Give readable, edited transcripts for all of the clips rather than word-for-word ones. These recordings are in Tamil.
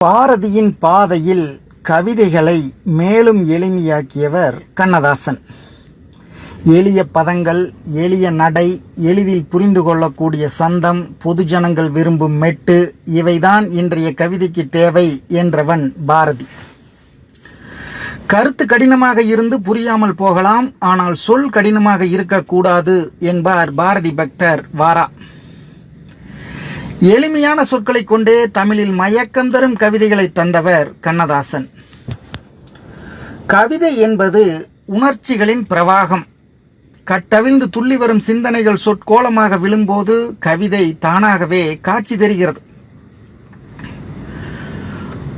பாரதியின் பாதையில் கவிதைகளை மேலும் எளிமையாக்கியவர் கண்ணதாசன். எளிய பதங்கள், எளிய நடை, எளிதில் புரிந்து கொள்ளக்கூடிய சந்தம், பொதுஜனங்கள் விரும்பும் மெட்டு, இவைதான் இன்றைய கவிதைக்கு தேவை என்றவன் பாரதி. கருத்து கடினமாக இருந்து புரியாமல் போகலாம், ஆனால் சொல் கடினமாக இருக்கக்கூடாது என்பார் பாரதி பக்தர் வாரா. எளிமையான சொற்களை கொண்டே தமிழில் மயக்கம் தரும் கவிதைகளை தந்தவர் கண்ணதாசன். கவிதை என்பது உணர்ச்சிகளின் பிரவாகம். கட்டவிழ்ந்து துள்ளி வரும் சிந்தனைகள் சொற்கோலமாக விழும்போது கவிதை தானாகவே காட்சி தருகிறது.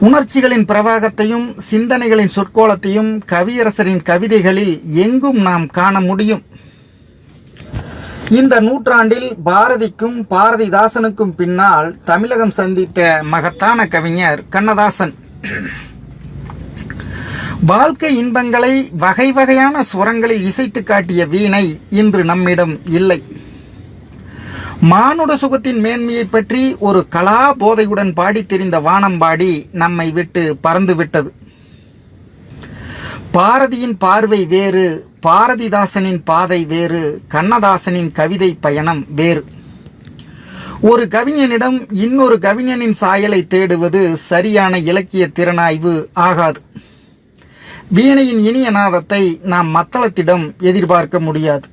உணர்ச்சிகளின் பிரவாகத்தையும் சிந்தனைகளின் சொற்கோலத்தையும் கவியரசரின் கவிதைகளில் எங்கும் நாம் காண முடியும். இந்த நூற்றாண்டில் பாரதிக்கும் பாரதிதாசனுக்கும் பின்னால் தமிழகம் சந்தித்த மகத்தான கவிஞர் கண்ணதாசன். வாழ்க்கை இன்பங்களை வகை வகையான சுரங்களில் இசைத்து காட்டிய வீணை இன்று நம்மிடம் இல்லை. மானுட சுகத்தின் மேன்மையை பற்றி ஒரு கலா போதையுடன் பாடி தெரிந்த வானம்பாடி நம்மை விட்டு பறந்துவிட்டது. பாரதியின் பார்வை வேறு, பாரதிதாசனின் பாதை வேறு, கண்ணதாசனின் கவிதை பயணம் வேறு. ஒரு கவிஞனிடம் இன்னொரு கவிஞனின் சாயலை தேடுவது சரியான இலக்கிய திறனாய்வு ஆகாது. வீணையின் இனிய நாதத்தை நாம் மத்தளத்திடம் எதிர்பார்க்க முடியாது.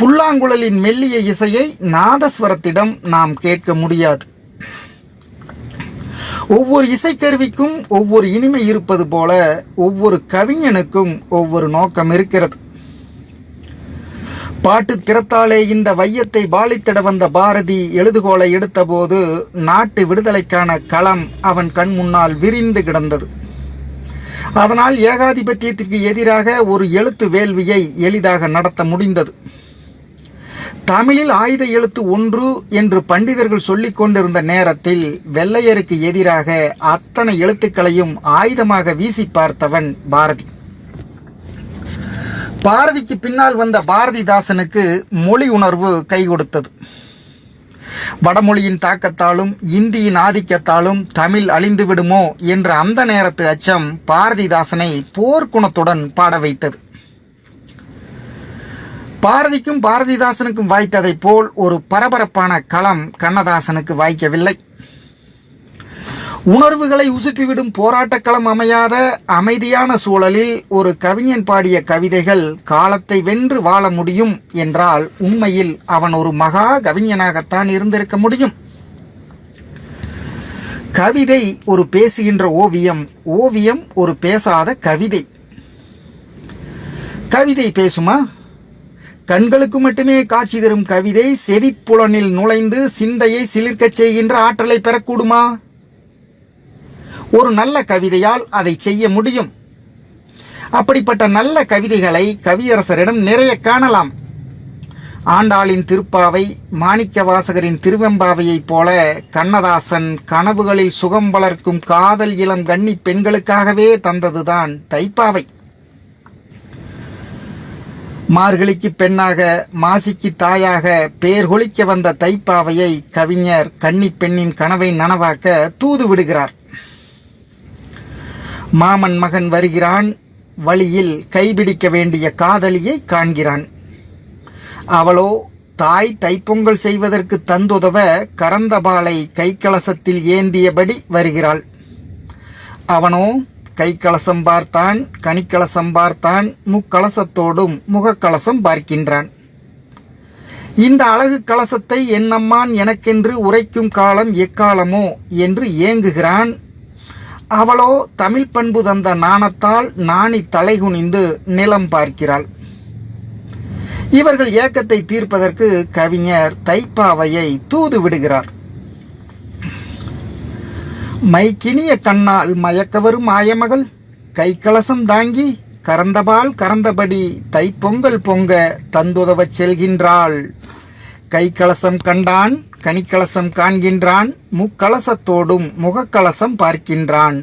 புல்லாங்குழலின் மெல்லிய இசையை நாதஸ்வரத்திடம் நாம் கேட்க முடியாது. ஒவ்வொரு இசைக்கருவிக்கும் ஒவ்வொரு இனிமை இருப்பது போல ஒவ்வொரு கவிஞனுக்கும் ஒவ்வொரு நோக்கம் இருக்கிறது. பாட்டு திறத்தாலே இந்த வையத்தை பாலித்திட வந்த பாரதி எழுதுகோலை எடுத்தபோது நாட்டு விடுதலைக்கான களம் அவன் கண் முன்னால் விரிந்து கிடந்தது. அதனால் ஏகாதிபத்தியத்திற்கு எதிராக ஒரு எழுத்து வேள்வியை எளிதாக நடத்த முடிந்தது. தமிழில் ஆயுத எழுத்து ஒன்று என்று பண்டிதர்கள் சொல்லிக் கொண்டிருந்த நேரத்தில் வெள்ளையருக்கு எதிராக அத்தனை எழுத்துக்களையும் ஆயுதமாக வீசி பார்த்தவன் பாரதி. பாரதிக்கு பின்னால் வந்த பாரதிதாசனுக்கு மொழி உணர்வு கை கொடுத்தது. வடமொழியின் தாக்கத்தாலும் இந்தியின் ஆதிக்கத்தாலும் தமிழ் அழிந்து விடுமோ என்ற அந்த நேரத்து அச்சம் பாரதிதாசனை போர்க்குணத்துடன் பாட வைத்தது. பாரதிக்கும் பாரதிதாசனுக்கும் வாய்த்ததை போல் ஒரு பரபரப்பான களம் கண்ணதாசனுக்கு வாய்க்கவில்லை. உணர்வுகளை உசுப்பிவிடும் போராட்ட களம் அமையாத அமைதியான சூழலில் ஒரு கவிஞன் பாடிய கவிதைகள் காலத்தை வென்று வாழ முடியும் என்றால் உண்மையில் அவன் ஒரு மகா கவிஞனாகத்தான் இருந்திருக்க முடியும். கவிதை ஒரு பேசுகின்ற ஓவியம், ஓவியம் ஒரு பேசாத கவிதை. கவிதை பேசுமா? கண்களுக்கு மட்டுமே காட்சி தரும் கவிதை செவிப்புலனில் நுழைந்து சிந்தையை சிலிர்க்கச் செய்கின்ற ஆற்றலை பெறக்கூடுமா? ஒரு நல்ல கவிதையால் அதை செய்ய முடியும். அப்படிப்பட்ட நல்ல கவிதைகளை கவியரசரிடம் நிறைய காணலாம். ஆண்டாளின் திருப்பாவை, மாணிக்கவாசகரின் திருவெம்பாவையைப் போல கண்ணதாசன் கனவுகளில் சுகம் வளர்க்கும் காதல் இளம் கன்னி பெண்களுக்காகவே தந்ததுதான் தைப்பாவை. மார்கழிக்கு பெண்ணாக, மாசிக்கு தாயாக பேர்கொழிக்க வந்த தைப்பாவையை கவிஞர் கன்னி பெண்ணின் கனவை நனவாக்க தூது விடுகிறார். மாமன் மகன் வருகிறான், வழியில் கைபிடிக்க வேண்டிய காதலியை காண்கிறான். அவளோ தாய் தைப்பொங்கல் செய்வதற்கு தந்துதவ கரந்தபாலை கைக்கலசத்தில் ஏந்தியபடி வருகிறாள். அவனோ கைக்கலசம் பார்த்தான், கனிக்கலசம் பார்த்தான், முக்கலசத்தோடும் முகக்கலசம் பார்க்கின்றான். இந்த அழகு கலசத்தை என்னம்மான் எனக்கென்று உரைக்கும் காலம் எக்காலமோ என்று ஏங்குகிறான். அவளோ தமிழ் பண்பு தந்த நாணத்தால் நாணி தலைகுனிந்து நிலம் பார்க்கிறாள். இவர்கள் ஏக்கத்தை தீர்ப்பதற்கு கவிஞர் தைப்பாவையை தூது விடுகிறார். மைக்கினிய கண்ணால் மயக்கவரும் ஆயமகள் கைக்கலசம் தாங்கி கறந்தபால் கறந்தபடி தைப்பொங்கல் பொங்க தந்துதவச் செல்கின்றாள். கைக்கலசம் கண்டான், கனிக்கலசம் காண்கின்றான், முக்கலசத்தோடும் முகக்கலசம் பார்க்கின்றான்.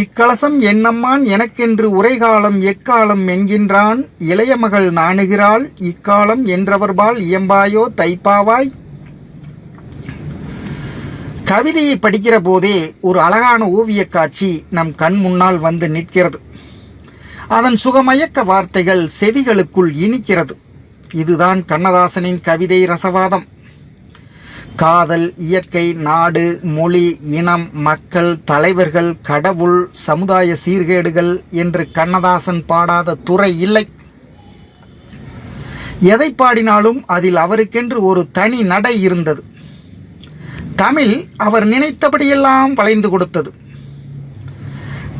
இக்கலசம் என்னம்மான் எனக்கென்று உரைகாலம் எக்காலம் என்கின்றான். இளைய மகள் நாணுகிறாள், இக்காலம் என்றவர்பால் இயம்பாயோ தைப்பாவாய். கவிதையை படிக்கிற போதே ஒரு அழகான ஓவிய காட்சி நம் கண் முன்னால் வந்து நிற்கிறது. அதன் சுகமயக்க வார்த்தைகள் செவிகளுக்குள் இனிக்கிறது. இதுதான் கண்ணதாசனின் கவிதை ரசவாதம். காதல், இயற்கை, நாடு, மொழி, இனம், மக்கள், தலைவர்கள், கடவுள், சமுதாய சீர்கேடுகள் என்று கண்ணதாசன் பாடாத துறை இல்லை. எதை பாடினாலும் அதில் அவருக்கென்று ஒரு தனி நடை இருந்தது. தமிழ் அவர் நினைத்தபடியெல்லாம் வளைந்து கொடுத்தது.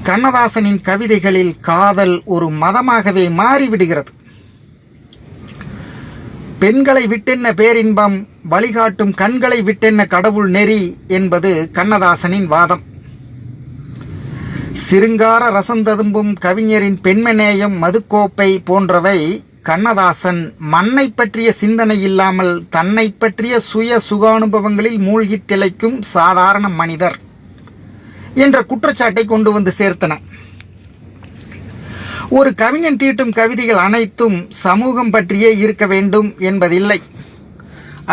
கண்ணதாசனின் கவிதைகளில் காதல் ஒரு மதமாகவே மாறிவிடுகிறது. பெண்களை விட்டென்ன பேரின்பம், வழிகாட்டும் கண்களை விட்டென்ன கடவுள் நெறி என்பது கண்ணதாசனின் வாதம். சிருங்கார ரசம் ததும்பும் கவிஞரின் பெண்மநேயம், மதுக்கோப்பை போன்றவை கண்ணதாசன் மண்ணை பற்றிய சிந்தனை இல்லாமல் தன்னை பற்றிய சுய சுகானுபவங்களில் மூழ்கி திளைக்கும் சாதாரண மனிதர் என்ற குற்றச்சாட்டை கொண்டு வந்து சேர்த்தன. ஒரு கவிஞன் தீட்டும் கவிதைகள் அனைத்தும் சமூகம் பற்றியே இருக்க வேண்டும் என்பதில்லை.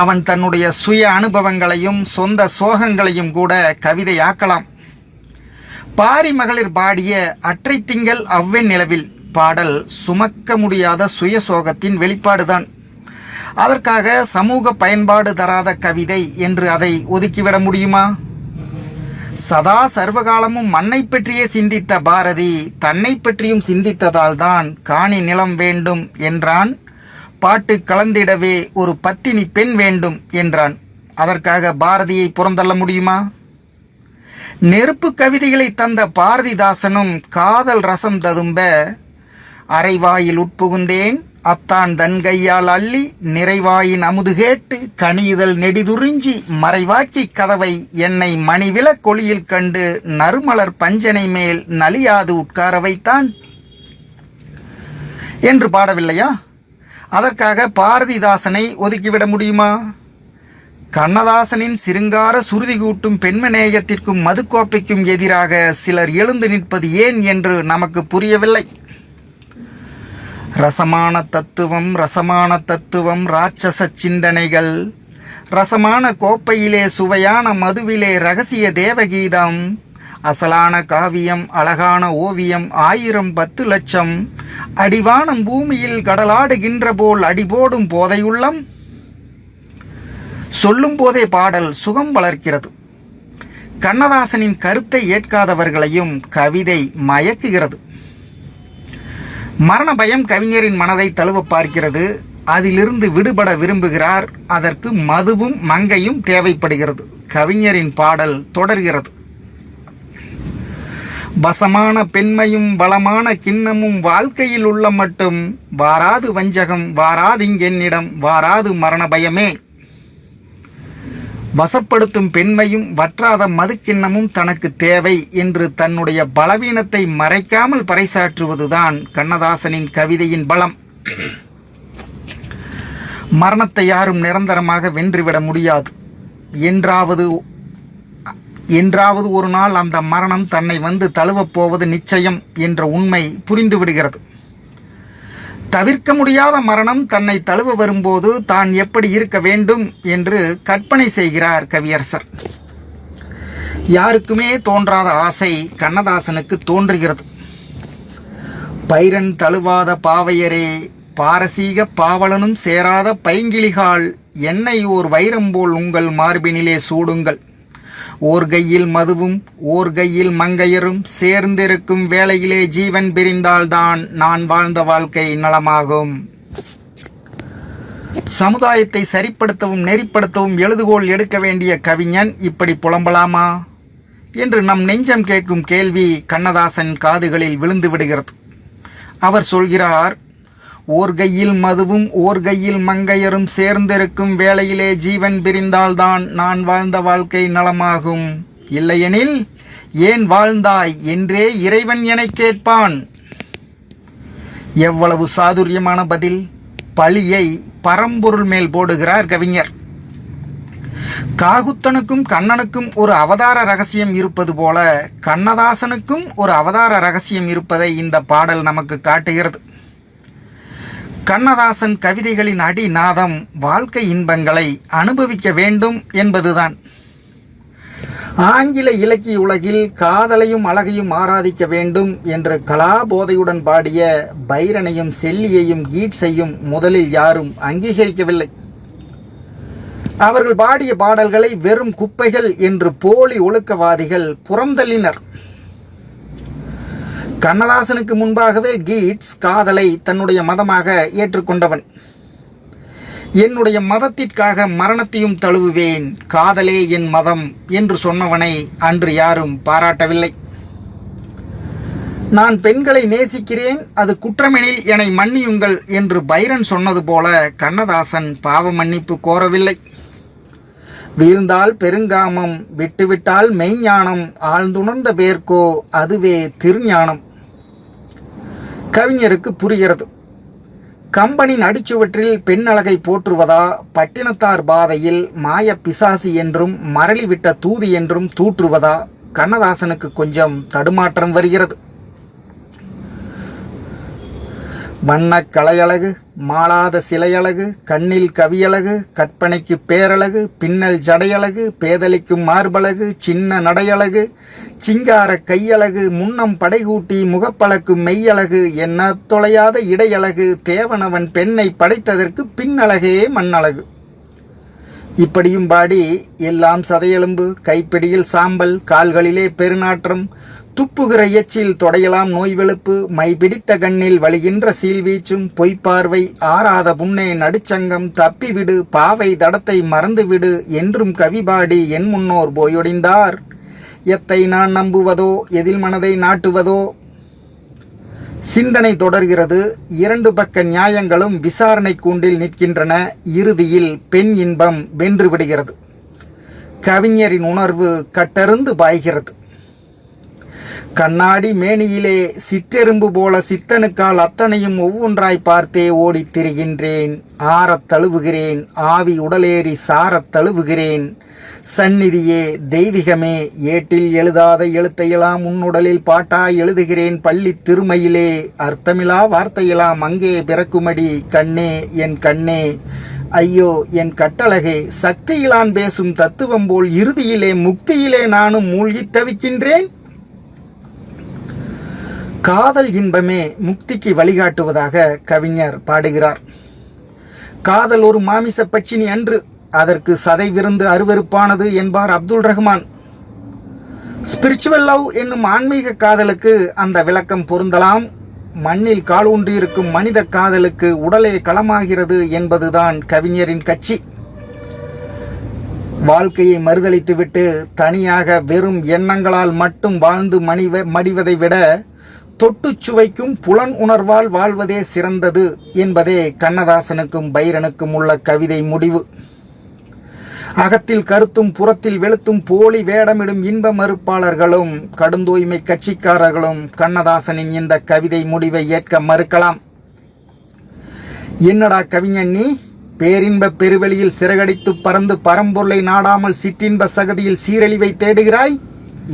அவன் தன்னுடைய சுய அனுபவங்களையும் சொந்த சோகங்களையும் கூட கவிதையாக்கலாம். பாரி மகளிர் பாடிய அற்றை திங்கள் அவ்வெண் நிலவில் பாடல் சுமக்க முடியாத சுய சோகத்தின் வெளிப்பாடுதான். அதற்காக சமூக பயன்பாடு தராத கவிதை என்று அதை ஒதுக்கிவிட முடியுமா? சதா சர்வகாலமும் மண்ணை பற்றியே சிந்தித்த பாரதி தன்னை பற்றியும் சிந்தித்ததால் தான் காணி நிலம் வேண்டும் என்றான். பாட்டு கலந்திடவே ஒரு பத்தினி பெண் வேண்டும் என்றான். அதற்காக பாரதியை புறந்தள்ள முடியுமா? நெருப்பு கவிதைகளை தந்த பாரதிதாசனும் காதல் ரசம் ததும்ப அரைவாயில் உட்புகுந்தேன் அத்தான் தன் கையால் அள்ளி நிறைவாயின் அமுது கேட்டு கனியுதல் நெடிதுறிஞ்சி மறைவாக்கி கதவை என்னை மணிவிளக் கொளியில் கண்டு நறுமலர் பஞ்சனை மேல் நலியாது உட்கார வைத்தான் என்று பாடவில்லையா? அதற்காக பாரதிதாசனை ஒதுக்கிவிட முடியுமா? கண்ணதாசனின் சிருங்கார சுருதி கூட்டும் பெண்மநேயத்திற்கும் மதுக்கோப்பைக்கும் எதிராக சிலர் எழுந்து நிற்பது ஏன் என்று நமக்கு புரியவில்லை. ரசமான தத்துவம் ராட்சச சிந்தனைகள், ரசமான கோப்பையிலே சுவையான மதுவிலே ரகசிய தேவகீதம், அசலான காவியம் அழகான ஓவியம் 1000 லட்சம், அடிவானம் பூமியில் கடலாடுகின்ற போல் அடிபோடும் போதையுள்ளம். சொல்லும் போதே பாடல் சுகம் வளர்க்கிறது. கண்ணதாசனின் கருத்தை ஏற்காதவர்களையும் கவிதை மயக்குகிறது. மரண பயம் கவிஞரின் மனதை தழுவ பார்க்கிறது. அதிலிருந்து விடுபட விரும்புகிறார். அதற்கு மதுவும் மங்கையும் தேவைப்படுகிறது. கவிஞரின் பாடல் தொடர்கிறது. வசமான பெண்மையும் வளமான கிண்ணமும் வாழ்க்கையில் உள்ள மட்டும் வாராது வஞ்சகம் வாராதிங்கென்னிடம் வாராது மரண பயமே. வசப்படுத்தும் பெண்மையும் வற்றாத மதுக்கிண்ணமும் தனக்கு தேவை என்று தன்னுடைய பலவீனத்தை மறைக்காமல் பறைசாற்றுவதுதான் கண்ணதாசனின் கவிதையின் பலம். மரணத்தை யாரும் நிரந்தரமாக வென்றுவிட முடியாது. என்றாவது ஒரு நாள் அந்த மரணம் தன்னை வந்து தழுவப் போவது நிச்சயம் என்ற உண்மை புரிந்துவிடுகிறது. தவிர்க்க முடியாத மரணம் தன்னை தழுவ வரும்போது தான் எப்படி இருக்க வேண்டும் என்று கற்பனை செய்கிறார் கவியரசர். யாருக்குமே தோன்றாத ஆசை கண்ணதாசனுக்கு தோன்றுகிறது. பைரன் தழுவாத பாவையரே, பாரசீக பாவலனும் சேராத பைங்கிளிகால், என்னை ஓர் வைரம் போல் உங்கள் மார்பினிலே சூடுங்கள். ஓர் கையில் மதுவும் ஓர் கையில் மங்கையரும் சேர்ந்திருக்கும் வேளையிலே ஜீவன் பிரிந்தால்தான் நான் வாழ்ந்த வாழ்க்கை நலமாகும். சமுதாயத்தை சரிப்படுத்தவும் நெறிப்படுத்தவும் எழுதுகோள் எடுக்க வேண்டிய கவிஞன் இப்படி புலம்பலாமா என்று நம் நெஞ்சம் கேட்கும் கேள்வி கண்ணதாசன் காதுகளில் விழுந்து விடுகிறது. அவர் சொல்கிறார், ஓர் கையில் மதுவும் ஓர் கையில் மங்கையரும் சேர்ந்திருக்கும் வேளையிலே ஜீவன் பிரிந்தால்தான் நான் வாழ்ந்த வாழ்க்கை நலமாகும். இல்லையெனில் ஏன் வாழ்ந்தாய் என்றே இறைவன் எனக் கேட்பான். எவ்வளவு சாதுரியமான பதில்! பழியை பரம்பொருள் மேல் போடுகிறார் கவிஞர். காகுத்தனுக்கும் கண்ணனுக்கும் ஒரு அவதார ரகசியம் இருப்பது போல கண்ணதாசனுக்கும் ஒரு அவதார ரகசியம் இருப்பதை இந்த பாடல் நமக்கு காட்டுகிறது. கண்ணதாசன் கவிதைகளின் அடிநாதம் வாழ்க்கை இன்பங்களை அனுபவிக்க வேண்டும் என்பதுதான். ஆங்கில இலக்கிய உலகில் காதலையும் அழகையும் ஆராதிக்க வேண்டும் என்று கலாபோதையுடன் பாடிய பைரனையும் செல்லியையும் கீட்ஸையும் முதலில் யாரும் அங்கீகரிக்கவில்லை. அவர்கள் பாடிய பாடல்களை வெறும் குப்பைகள் என்று போலி ஒழுக்கவாதிகள் புறந்தள்ளினர். கண்ணதாசனுக்கு முன்பாகவே கீட்ஸ் காதலை தன்னுடைய மதமாக ஏற்றுக்கொண்டவன். என்னுடைய மதத்திற்காக மரணத்தையும் தழுவுவேன், காதலே என் மதம் என்று சொன்னவனை அன்று யாரும் பாராட்டவில்லை. நான் பெண்களை நேசிக்கிறேன், அது குற்றமெனில் என்னை மன்னியுங்கள் என்று பைரன் சொன்னது போல கண்ணதாசன் பாவ மன்னிப்பு கோரவில்லை. வீழ்ந்தால் பெருங்காமம், விட்டுவிட்டால் மெய்ஞானம், ஆழ்ந்துணர்ந்த பேர்க்கோ அதுவே திருஞானம். கவிஞருக்கு புரிகிறது. கம்பனின் அடிச்சுவற்றில் பெண் அழகை போற்றுவதா, பட்டினத்தார் பாதையில் மாய பிசாசி என்றும் மரளிவிட்ட தூதி என்றும் தூற்றுவதா? கண்ணதாசனுக்கு கொஞ்சம் தடுமாற்றம் வருகிறது. வண்ணக் கலையழகு, மாளாத சிலையழகு, கண்ணில் கவியழகு, கற்பனைக்கு பேரழகு, பின்னல் ஜடையழகு, பேதலிக்கும் மார்பழகு, சின்ன நடையழகு, சிங்கார கையழகு, முன்னம் படைகூட்டி முகப்பழக்கும் மெய்யழகு, என்ன தொலையாத இடையழகு, தேவனவன் பெண்ணை படைத்ததற்கு பின்னழகே மண்ணழகு. இப்படியும் பாடி எல்லாம் சதையெலும்பு, கைப்பிடியில் சாம்பல், கால்களிலே பெருநாற்றம், துப்புகிற எச்சில் தொடையலாம் நோய் வெளுப்பு, மை பிடித்த கண்ணில் வழிகின்ற சீல்வீச்சும், பொய்ப்பார்வை, ஆறாத புண்ணே நடுச்சங்கம், தப்பிவிடு பாவை தடத்தை மறந்துவிடு என்றும் கவிபாடி என் முன்னோர் போயொடிந்தார். எத்தை நான் நம்புவதோ, எதில் மனதை நாட்டுவதோ? சிந்தனை தொடர்கிறது. இரண்டு பக்க நியாயங்களும் விசாரணை கூண்டில் நிற்கின்றன. இறுதியில் பெண் இன்பம் வென்றுவிடுகிறது. கவிஞரின் உணர்வு கட்டருந்து பாய்கிறது. கண்ணாடி மேனியிலே சிற்றெரும்பு போல சித்தனுக்கால் அத்தனையும் ஒவ்வொன்றாய் பார்த்தே ஓடித் திரிகின்றேன். ஆறத் தழுவுகிறேன், ஆவி உடலேறி சாரத் தழுவுகிறேன். சந்நிதியே தெய்வீகமே, ஏட்டில் எழுதாத எழுத்தையெல்லாம் உன்னுடலில் பாட்டாய் எழுதுகிறேன். பள்ளி திருமையிலே அர்த்தமிலா வார்த்தையெல்லாம் அங்கே பிறக்குமடி. கண்ணே என் கண்ணே, ஐயோ என் கட்டழகே, சக்தியிலான் பேசும் தத்துவம் போல் இறுதியிலே முக்தியிலே நானும் மூழ்கித் தவிக்கின்றேன். காதல் இன்பமே முக்திக்கு வழிகாட்டுவதாக கவிஞர் பாடுகிறார். காதல் ஒரு மாமிச பட்சினி அன்று, அதற்கு சதை விருந்து அருவருப்பானது என்பார் அப்துல் ரஹ்மான். ஸ்பிரிச்சுவல் லவ் என்னும் ஆன்மீக காதலுக்கு அந்த விளக்கம் பொருந்தலாம். மண்ணில் காலூன்றியிருக்கும் மனித காதலுக்கு உடலே களமாகிறது என்பதுதான் கவிஞரின் கட்சி. வாழ்க்கையை மறுதளித்துவிட்டு தனியாக வெறும் எண்ணங்களால் மட்டும் வாழ்ந்து மடிவதை விட தொட்டுச் சுவைக்கும் புலன் உணர்வால் வாழ்வதே சிறந்தது என்பதே கண்ணதாசனுக்கும் பைரனுக்கும் உள்ள கவிதை முடிவு. அகத்தில் கருத்தும் புறத்தில் வெளுத்தும் போலி வேடமிடும் இன்ப மறுப்பாளர்களும் கடுந்தூய்மை கட்சிக்காரர்களும் கண்ணதாசனின் இந்த கவிதை முடிவை ஏற்க மறுக்கலாம். என்னடா கவிஞன் நீ, பேரின்ப பெருவெளியில் சிறகடித்து பறந்து பரம்பொருளை நாடாமல் சிற்றின்ப சகதியில் சீரழிவை தேடுகிறாய்?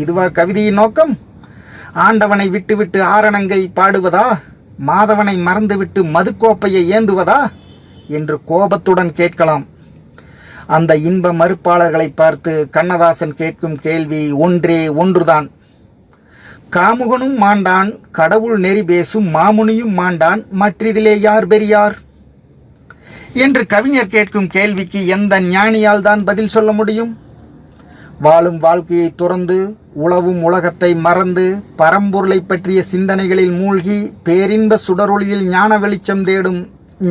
இதுவா கவிதையின் நோக்கம்? ஆண்டவனை விட்டுவிட்டு ஆரணங்கை பாடுவதா? மாதவனை மறந்துவிட்டு மதுக்கோப்பையை ஏந்துவதா என்று கோபத்துடன் கேட்கலாம். அந்த இன்ப மறுப்பாளர்களை பார்த்து கண்ணதாசன் கேட்கும் கேள்வி ஒன்றே ஒன்றுதான். காமுகனும் மாண்டான், கடவுள் நெறி பேசும் மாமுனியும் மாண்டான், மற்றிதிலே யார் பெரியார் என்று கவிஞர் கேட்கும் கேள்விக்கு எந்த ஞானியால் தான் பதில் சொல்ல முடியும்? வாழும் வாழ்க்கையை துறந்து உழவும் உலகத்தை மறந்து பரம்பொருளை பற்றிய சிந்தனைகளில் மூழ்கி பேரின்ப சுடரொளியில் ஞான வெளிச்சம் தேடும்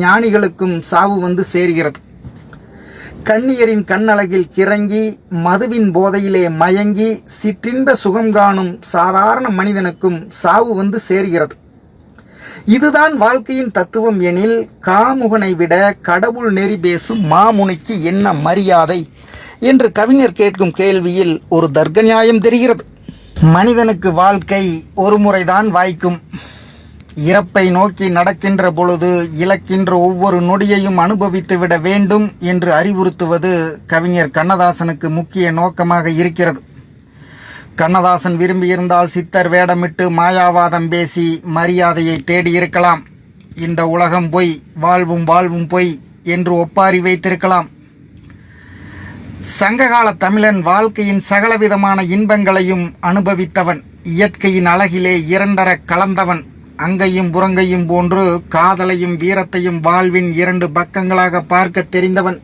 ஞானிகளுக்கும் சாவு வந்து சேர்கிறது. கண்ணியரின் கண்ணழகில் கிறங்கி மதுவின் போதையிலே மயங்கி சிற்றின்ப சுகம் காணும் சாதாரண மனிதனுக்கும் சாவு வந்து சேர்கிறது. இதுதான் வாழ்க்கையின் தத்துவம் எனில் காமுகனை விட கடவுள் நெறி பேசும் மாமுனிக்கு என்ன மரியாதை என்று கவிஞர் கேட்கும் கேள்வியில் ஒரு தர்க்க நியாயம் தெரிகிறது. மனிதனுக்கு வாழ்க்கை ஒரு முறைதான் வாய்க்கும். இறப்பை நோக்கி நடக்கின்ற பொழுது இழக்கின்ற ஒவ்வொரு நொடியையும் அனுபவித்து விட வேண்டும் என்று அறிவுறுத்துவது கவிஞர் கண்ணதாசனுக்கு முக்கிய நோக்கமாக இருக்கிறது. கண்ணதாசன் விரும்பியிருந்தால் சித்தர் வேடமிட்டு மாயாவாதம் பேசி மரியாதையை தேடியிருக்கலாம். இந்த உலகம் பொய், வாழ்வும் வாழ்வும் பொய் என்று ஒப்பாரி வைத்திருக்கலாம். சங்ககால தமிழன் வாழ்க்கையின் சகலவிதமான இன்பங்களையும் அனுபவித்தவன். இயற்கையின் அழகிலே இரண்டர கலந்தவன். அங்கையும் புறங்கையும் போன்று காதலையும் வீரத்தையும் வாழ்வின் இரண்டு பக்கங்களாக பார்க்க தெரிந்தவன்.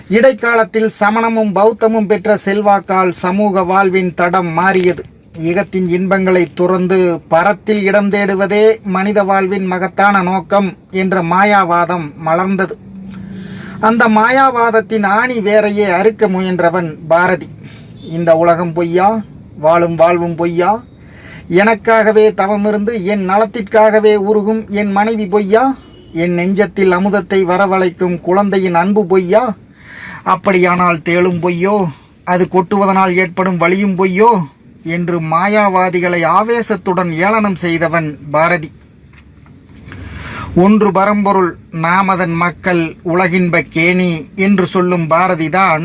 இடைக்காலத்தில் சமணமும் பௌத்தமும் பெற்ற செல்வாக்கால் சமூக வாழ்வின் தடம் மாறியது. ஈகத்தின் இன்பங்களை துறந்து பரத்தில் இடம் தேடுவதே மனித வாழ்வின் மகத்தான நோக்கம் என்ற மாயாவாதம் மலர்ந்தது. அந்த மாயாவாதத்தின் ஆணி வேறையே அறுக்க முயன்றவன் பாரதி. இந்த உலகம் பொய்யா, வாழும் வாழ்வும் பொய்யா, எனக்காகவே தவமிருந்து என் நலத்திற்காகவே உருகும் என் மனைவி பொய்யா, என் நெஞ்சத்தில் அமுதத்தை வரவழைக்கும் குழந்தையின் அன்பு பொய்யா, அப்படியானால் தேளும் பொய்யோ, அது கொட்டுவதனால் ஏற்படும் வலியும் பொய்யோ என்று மாயாவாதிகளை ஆவேசத்துடன் ஏளனம் செய்தவன் பாரதி. ஒன்று பரம்பொருள், நாமதன் மக்கள், உலகின்ப கேணி என்று சொல்லும் பாரதிதான்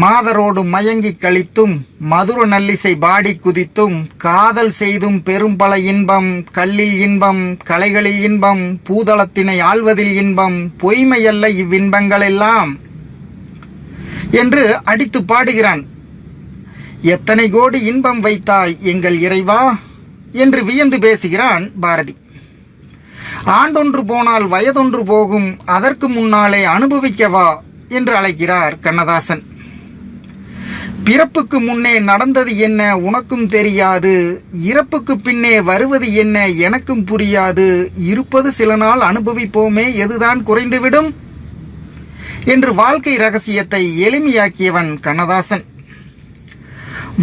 மாதரோடு மயங்கி கழித்தும் மதுர நல்லிசை பாடி குதித்தும் காதல் செய்தும் பெரும் பல இன்பம், கல்லில் இன்பம், கலைகளில் இன்பம், பூதளத்தினை ஆள்வதில் இன்பம், பொய்மையல்ல இவ்வின்பங்களெல்லாம் என்று அடித்து பாடுகிறான். எத்தனை கோடி இன்பம் வைத்தாய் எங்கள் இறைவா என்று வியந்து பேசுகிறான் பாரதி. ஆண்டொன்று போனால் வயதொன்று போகும், அதற்கு முன்னாலே அனுபவிக்கவா என்று அழைக்கிறார் கண்ணதாசன். பிறப்புக்கு முன்னே நடந்தது என்ன உனக்கும் தெரியாது, இறப்புக்கு பின்னே வருவது என்ன எனக்கும் புரியாது, இருப்பது சில நாள் அனுபவிப்போமே, எதுதான் குறைந்துவிடும் என்று வாழ்க்கை ரகசியத்தை எளிமையாக்கியவன் கண்ணதாசன்.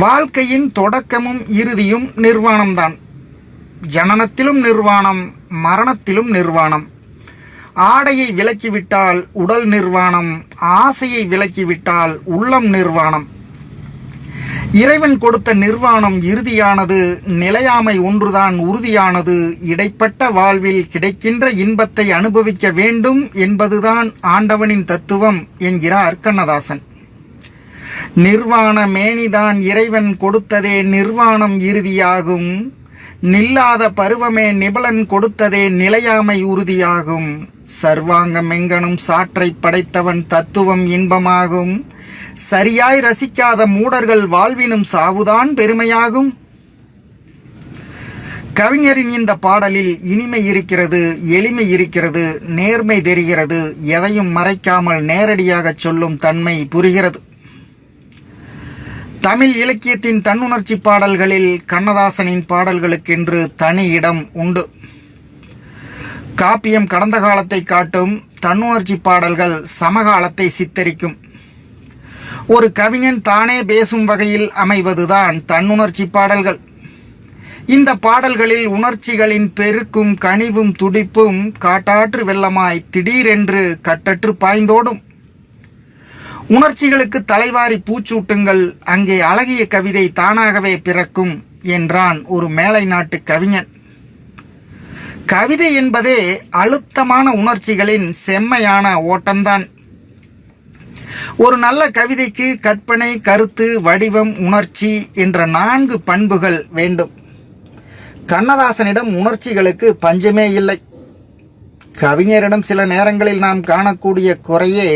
வாழ்க்கையின் தொடக்கமும் இறுதியும் நிர்வாணம்தான். ஜனனத்திலும் நிர்வாணம், மரணத்திலும் நிர்வாணம். ஆடையை விலக்கிவிட்டால் உடல் நிர்வாணம், ஆசையை விலக்கிவிட்டால் உள்ளம் நிர்வாணம். இறைவன் கொடுத்த நிர்வாணம் இறுதியானது, நிலையாமை ஒன்றுதான் உறுதியானது. இடைப்பட்ட வாழ்வில் கிடைக்கின்ற இன்பத்தை அனுபவிக்க வேண்டும் என்பதுதான் ஆண்டவனின் தத்துவம் என்கிறார் கண்ணதாசன். நிர்வாண மேனிதான் இறைவன் கொடுத்ததே நிர்வாணம் இறுதியாகும், நில்லாத பருவமே நிபலன் கொடுத்ததே நிலையாமை உறுதியாகும். சர்வாங்கம் எங்கனும் சாற்றை படைத்தவன் தத்துவம் இன்பமாகும், சரியாய் ரசிக்காத மூடர்கள் வாழ்வினும் சாவுதான் பெருமையாகும். கவிஞரின் இந்த பாடலில் இனிமை இருக்கிறது, எளிமை இருக்கிறது, நேர்மை தெரிகிறது, எதையும் மறைக்காமல் நேரடியாக சொல்லும் தன்மை புரிகிறது. தமிழ் இலக்கியத்தின் தன்னுணர்ச்சி பாடல்களில் கண்ணதாசனின் பாடல்களுக்கென்று தனி இடம் உண்டு. காப்பியம் கடந்த காலத்தை காட்டும், தன்னுணர்ச்சி பாடல்கள் சமகாலத்தை சித்தரிக்கும். ஒரு கவிஞன் தானே பேசும் வகையில் அமைவதுதான் தன்னுணர்ச்சி பாடல்கள். இந்த பாடல்களில் உணர்ச்சிகளின் பெருக்கும் கனிவும் துடிப்பும் காட்டாற்று வெள்ளமாய் திடீரென்று கட்டற்று பாய்ந்தோடும். உணர்ச்சிகளுக்கு தலைவாரி பூச்சூட்டுங்கள், அங்கே அழகிய கவிதை தானாகவே பிறக்கும் என்றான் ஒரு மேலை நாட்டு கவிஞன். கவிதை என்பதே அழுத்தமான உணர்ச்சிகளின் செம்மையான ஓட்டம்தான். ஒரு நல்ல கவிதைக்கு கற்பனை, கருத்து, வடிவம், உணர்ச்சி என்ற 4 பண்புகள் வேண்டும். கண்ணதாசனிடம் உணர்ச்சிகளுக்கு பஞ்சமே இல்லை. கவிஞரிடம் சில நேரங்களில் நாம் காணக்கூடிய குறையே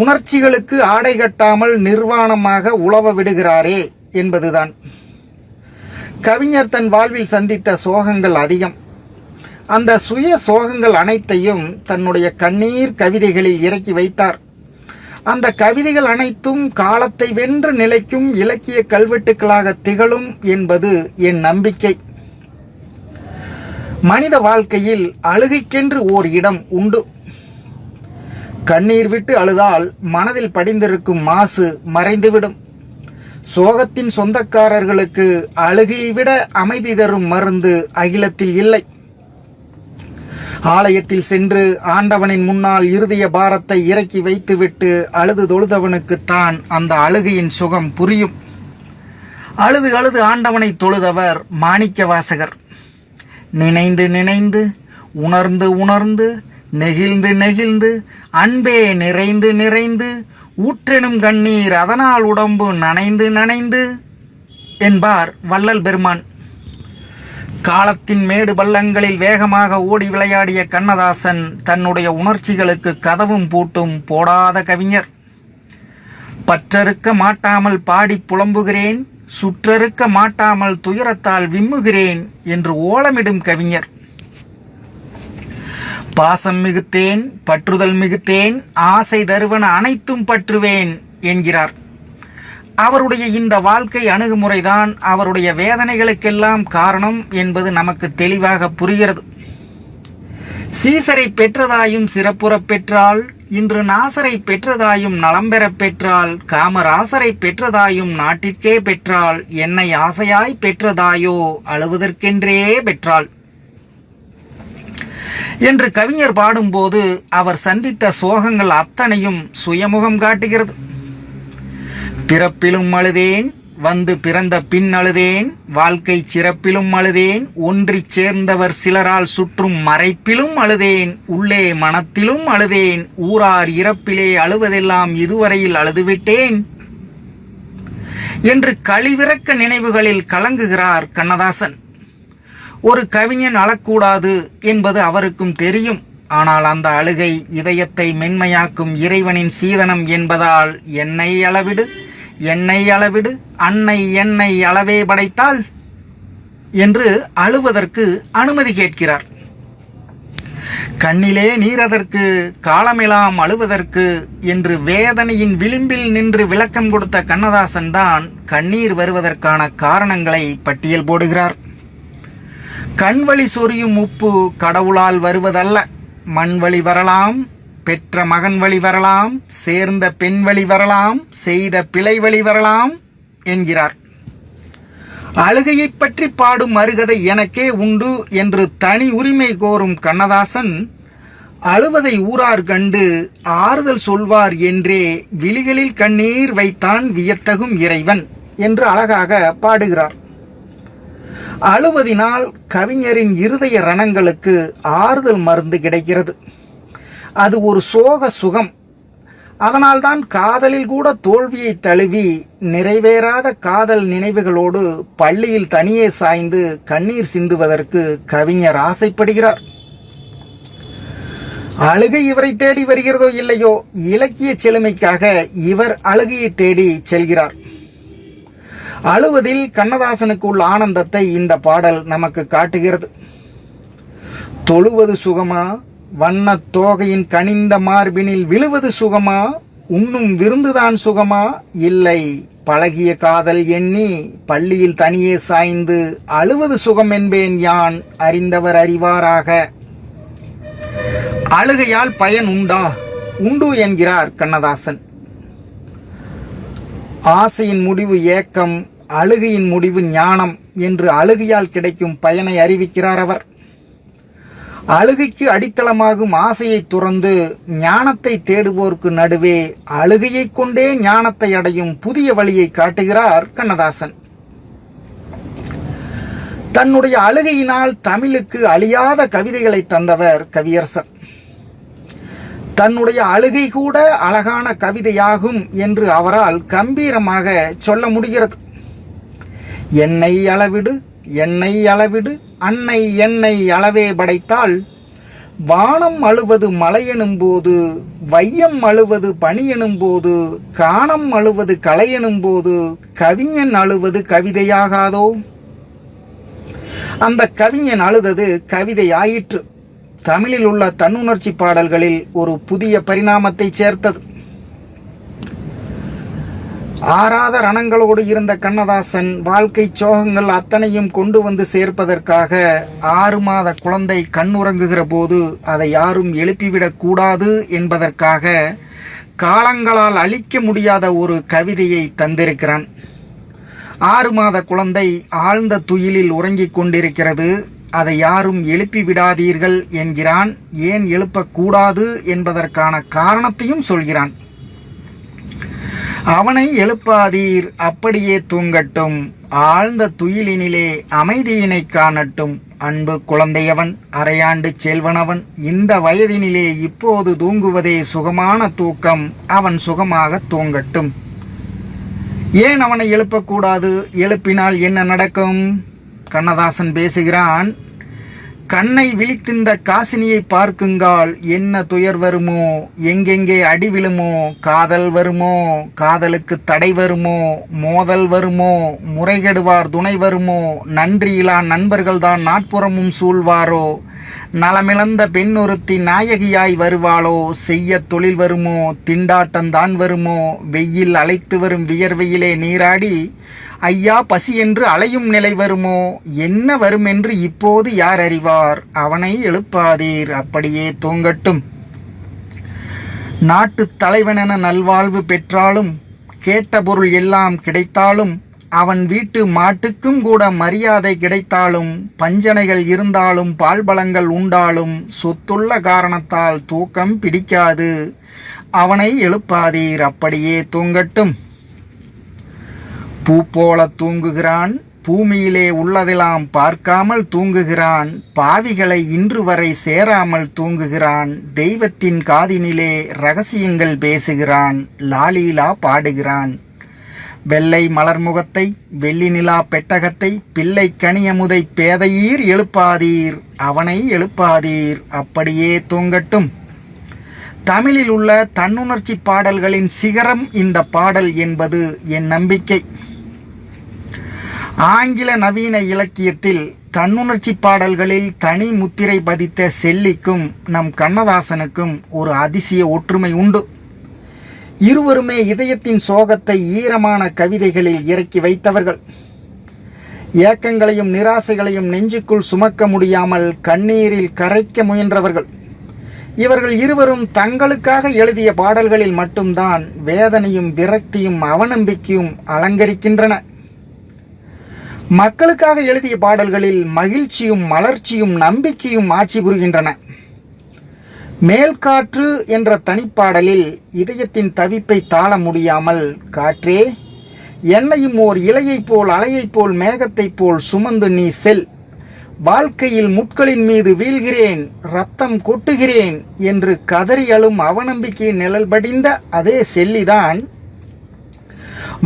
உணர்ச்சிகளுக்கு ஆடை கட்டாமல் நிர்வாணமாக உலவ விடுகிறாரே என்பதுதான். கவிஞர் தன் வாழ்வில் சந்தித்த சோகங்கள் அதிகம். அந்த சுய சோகங்கள் அனைத்தையும் தன்னுடைய கண்ணீர் கவிதைகளில் இறக்கி வைத்தார். அந்த கவிதைகள் அனைத்தும் காலத்தை வென்று நிலைக்கும் இலக்கிய கல்வெட்டுக்களாக திகழும் என்பது என் நம்பிக்கை. மனித வாழ்க்கையில் அழுகைக்கென்று ஓர் இடம் உண்டு. கண்ணீர் விட்டு அழுதால் மனதில் படிந்திருக்கும் மாசு மறைந்துவிடும். சோகத்தின் சொந்தக்காரர்களுக்கு அழுகையை விட அமைதி தரும் மருந்து அகிலத்தில் இல்லை. ஆலயத்தில் சென்று ஆண்டவனின் முன்னால் இருதய பாரத்தை இறக்கி வைத்துவிட்டு அழுது தொழுதவனுக்குத்தான் அந்த அழுகையின் சுகம் புரியும். அழுது அழுது ஆண்டவனை தொழுதவர் மாணிக்க வாசகர். நினைந்து நினைந்து, உணர்ந்து உணர்ந்து, நெகிழ்ந்து நெகிழ்ந்து, அன்பே நிறைந்து நிறைந்து, ஊற்றெனும் கண்ணீர் அதனால் உடம்பு நனைந்து நனைந்து என்பார் வள்ளல் பெருமான். காலத்தின் மேடு பள்ளங்களில் வேகமாக ஓடி விளையாடிய கண்ணதாசன் தன்னுடைய உணர்ச்சிகளுக்கு கதவும் பூட்டும் போடாத கவிஞர். பற்றறுக்க மாட்டாமல் பாடி புலம்புகிறேன், சுற்றறுக்க மாட்டாமல் துயரத்தால் விம்முகிறேன் என்று ஓலமிடும் கவிஞர். பாசம் மிகுத்தேன், பற்றுதல் மிகுத்தேன், ஆசை தருவன அனைத்தும் பற்றுவேன் என்கிறார். அவருடைய இந்த வாழ்க்கை அணுகுமுறைதான் அவருடைய வேதனைகளுக்கெல்லாம் காரணம் என்பது நமக்கு தெளிவாக புரிகிறது. சீசரை பெற்றதாயும் சிறப்புறப் பெற்றால், இன்று நாசரை பெற்றதாயும் நலம்பெறப் பெற்றால், காமராசரை பெற்றதாயும் நாட்டிற்கே பெற்றால், என்னை ஆசையாய் பெற்றதாயோ அழுவதற்கென்றே பெற்றாள் என்று கவிஞர் பாடும்போது அவர் சந்தித்த சோகங்கள் அத்தனையும் சுயமுகம் காட்டுகிறது. பிறப்பிலும் அழுதேன், வந்து பிறந்த பின் அழுதேன், வாழ்க்கை சிறப்பிலும் அழுதேன், ஒன்றிச் சேர்ந்தவர் சிலரால் சுற்றும் மறைப்பிலும் அழுதேன், உள்ளே மனத்திலும் அழுதேன், ஊரார் இறப்பிலே அழுவதெல்லாம் இதுவரையில் அழுதுவிட்டேன் என்று கழிவிறக்க நினைவுகளில் கலங்குகிறார் கண்ணதாசன். ஒரு கவிஞன் அழக்கூடாது என்பது அவருக்கும் தெரியும். ஆனால் அந்த அழுகை இதயத்தை மென்மையாக்கும் இறைவனின் சீதனம் என்பதால் என்னை அளவிடு, என்னை அளவிடு, அன்னை என்னை அளவே படைத்தாள் என்று அழுவதற்கு அனுமதி கேட்கிறார். கண்ணிலே நீரதற்கு, காலமெல்லாம் அழுவதற்கு என்று வேதனையின் விளிம்பில் நின்று விளக்கம் கொடுத்த கண்ணதாசன் தான் கண்ணீர் வருவதற்கான காரணங்களை பட்டியல் போடுகிறார். கண்வழி சொரியும் உப்பு கடவுளால் வருவதல்ல, மண் வழி வரலாம், பெற்ற மகன் வழி வரலாம், சேர்ந்த பெண் வழி வரலாம், செய்த பிழை வழி வரலாம் என்கிறார். அழுகையை பற்றி பாடும் அருகதை எனக்கே உண்டு என்று தனி உரிமை கோரும் கண்ணதாசன், அழுவதை ஊரார் கண்டு ஆறுதல் சொல்வார் என்றே விழிகளில் கண்ணீர் வைத்தான் வியத்தகும் இறைவன் என்று அழகாக பாடுகிறார். அழுவதினால் கவிஞரின் இருதய ரணங்களுக்கு ஆறுதல் மருந்து கிடைக்கிறது. அது ஒரு சோக சுகம். அதனால்தான் காதலில் கூட தோல்வியை தழுவி நிறைவேறாத காதல் நினைவுகளோடு பள்ளியில் தனியே சாய்ந்து கண்ணீர் சிந்துவதற்கு கவிஞர் ஆசைப்படுகிறார். அழுகை இவரை தேடி வருகிறதோ இல்லையோ, இலக்கிய செழுமைக்காக இவர் அழுகையை தேடி செல்கிறார். அழுவதில் கண்ணதாசனுக்கு உள்ள ஆனந்தத்தை இந்த பாடல் நமக்கு காட்டுகிறது. தொழுவது சுகமா, வண்ணத் தோகையின் கனிந்த மார்பினில் விழுவது சுகமா, உண்ணும் விருந்துதான் சுகமா, இல்லை பழகிய காதல் எண்ணி பள்ளியில் தனியே சாய்ந்து அழுவது சுகம் என்பேன் யான், அறிந்தவர் அறிவாராக. அழுகையால் பயன் உண்டா? உண்டு என்கிறார் கண்ணதாசன். ஆசையின் முடிவு ஏக்கம், அழுகையின் முடிவு ஞானம் என்று அழுகையால் கிடைக்கும் பயனை அறிவிக்கிறார் அவர். அழுகைக்கு அடித்தளமாகும் ஆசையை துறந்து ஞானத்தை தேடுவோருக்கு நடுவே அழுகையை கொண்டே ஞானத்தை அடையும் புதிய வழியை காட்டுகிறார் கண்ணதாசன். தன்னுடைய அழுகையினால் தமிழுக்கு அழியாத கவிதைகளை தந்தவர் கவியரசர். தன்னுடைய அழுகை கூட அழகான கவிதையாகும் என்று அவரால் கம்பீரமாக சொல்ல முடிகிறது. என்னை அளவிடு, என்னை அளவிடு, அன்னை என்னை அளவே படைத்தாள், வானம் அழுவது மலையெனும் போது, வையம் அழுவது பனியெனும் போது, காணம் அழுவது கலையெனும் போது, கவிஞன் அழுவது கவிதையாகாதோ? அந்த கவிஞன் அழுதது கவிதையாயிற்று. தமிழில் உள்ள தன்னுணர்ச்சி பாடல்களில் ஒரு புதிய பரிணாமத்தை சேர்த்தது. ஆறாத ரணங்களோடு இருந்த கண்ணதாசன் வாழ்க்கை சோகங்கள் அத்தனையும் கொண்டு வந்து சேர்ப்பதற்காக 6 மாத குழந்தை கண்ணுறங்குகிற போது அதை யாரும் எழுப்பிவிடக் கூடாது என்பதற்காக காலங்களால் அழிக்க முடியாத ஒரு கவிதையை தந்திருக்கிறான். 6 மாத குழந்தை ஆழ்ந்த துயிலில் உறங்கிக் கொண்டிருக்கிறது, அதை யாரும் எழுப்பி விடாதீர்கள் என்கிறான். ஏன் எழுப்பக்கூடாது என்பதற்கான காரணத்தையும் சொல்கிறான். அவனை எழுப்பாதீர், அப்படியே தூங்கட்டும், ஆழ்ந்த துயிலினிலே அமைதியினை காணட்டும், அன்பு குழந்தையவன், அரையாண்டு செல்வனவன், இந்த வயதினிலே இப்போது தூங்குவதே சுகமான தூக்கம், அவன் சுகமாக தூங்கட்டும். ஏன் அவனை எழுப்பக்கூடாது? எழுப்பினால் என்ன நடக்கும்? கண்ணதாசன் பேசுகிறான். கண்ணை விழித்திருந்த காசினியை பார்க்குங்கால் என்ன துயர் வருமோ, எங்கெங்கே அடி விழுமோ, காதல் வருமோ, காதலுக்கு தடை வருமோ, மோதல் வருமோ, முறைகெடுவார் துணை வருமோ, நன்றியிலா நண்பர்கள்தான் நாட்புறமும் சூழ்வாரோ, நலமிழந்த பெண் ஒருத்தி நாயகியாய் வருவாளோ, செய்ய தொழில் வருமோ, திண்டாட்டம்தான் வருமோ, வெயில் அழைத்து வரும் வியர்வையிலே நீராடி ஐயா பசி என்று அலையும் நிலை வருமோ, என்ன வரும் என்று இப்போது யார் அறிவார், அவனை எழுப்பாதீர் அப்படியே தூங்கட்டும். நாட்டு தலைவனென நல்வாழ்வு பெற்றாலும், கேட்ட பொருள் எல்லாம் கிடைத்தாலும், அவன் வீட்டு மாட்டுக்கும் கூட மரியாதை கிடைத்தாலும், பஞ்சனைகள் இருந்தாலும் பால்பலங்கள் உண்டாலும், சொத்துள்ள காரணத்தால் தூக்கம் பிடிக்காது, அவனை எழுப்பாதீர் அப்படியே தூங்கட்டும். பூ போல தூங்குகிறான், பூமியிலே உள்ளதெல்லாம் பார்க்காமல் தூங்குகிறான், பாவிகளை இன்று வரை சேராமல் தூங்குகிறான், தெய்வத்தின் காதினிலே ரகசியங்கள் பேசுகிறான், லாலீலா பாடுகிறான். வெள்ளை மலர்முகத்தை, வெள்ளி நிலா பெட்டகத்தை, பிள்ளை கனியமுதை பேதையீர் எழுப்பாதீர், அவனை எழுப்பாதீர் அப்படியே தூங்கட்டும். தமிழில் உள்ள தன்னுணர்ச்சி பாடல்களின் சிகரம் இந்த பாடல் என்பது என் நம்பிக்கை. ஆங்கில நவீன இலக்கியத்தில் தன்னுணர்ச்சி பாடல்களில் தனி முத்திரை பதித்த செல்லிக்கும் நம் கண்ணதாசனுக்கும் ஒரு அதிசய ஒற்றுமை உண்டு. இருவருமே இதயத்தின் சோகத்தை ஈரமான கவிதைகளில் இறக்கி வைத்தவர்கள். ஏக்கங்களையும் நிராசைகளையும் நெஞ்சுக்குள் சுமக்க முடியாமல் கண்ணீரில் கரைக்க முயன்றவர்கள். இவர்கள் இருவரும் தங்களுக்காக எழுதிய பாடல்களில் மட்டும்தான் வேதனையும் விரக்தியும் அவநம்பிக்கையும் அலங்கரிக்கின்றன. மக்களுக்காக எழுதிய பாடல்களில் மகிழ்ச்சியும் மலர்ச்சியும் நம்பிக்கையும் ஆட்சி புரிகின்றன. மேல்காற்று என்ற தனிப்பாடலில் இதயத்தின் தவிப்பை தாழ முடியாமல், காற்றே என்னையும் ஓர் இலையைப் போல் அலையைப் போல் மேகத்தைப் போல் சுமந்து நீ செல், வாழ்க்கையில் முட்களின் மீது வீழ்கிறேன், ரத்தம் கொட்டுகிறேன் என்று கதறி அழும் அவநம்பிக்கை நிழல் படிந்த அதே செல்லிதான்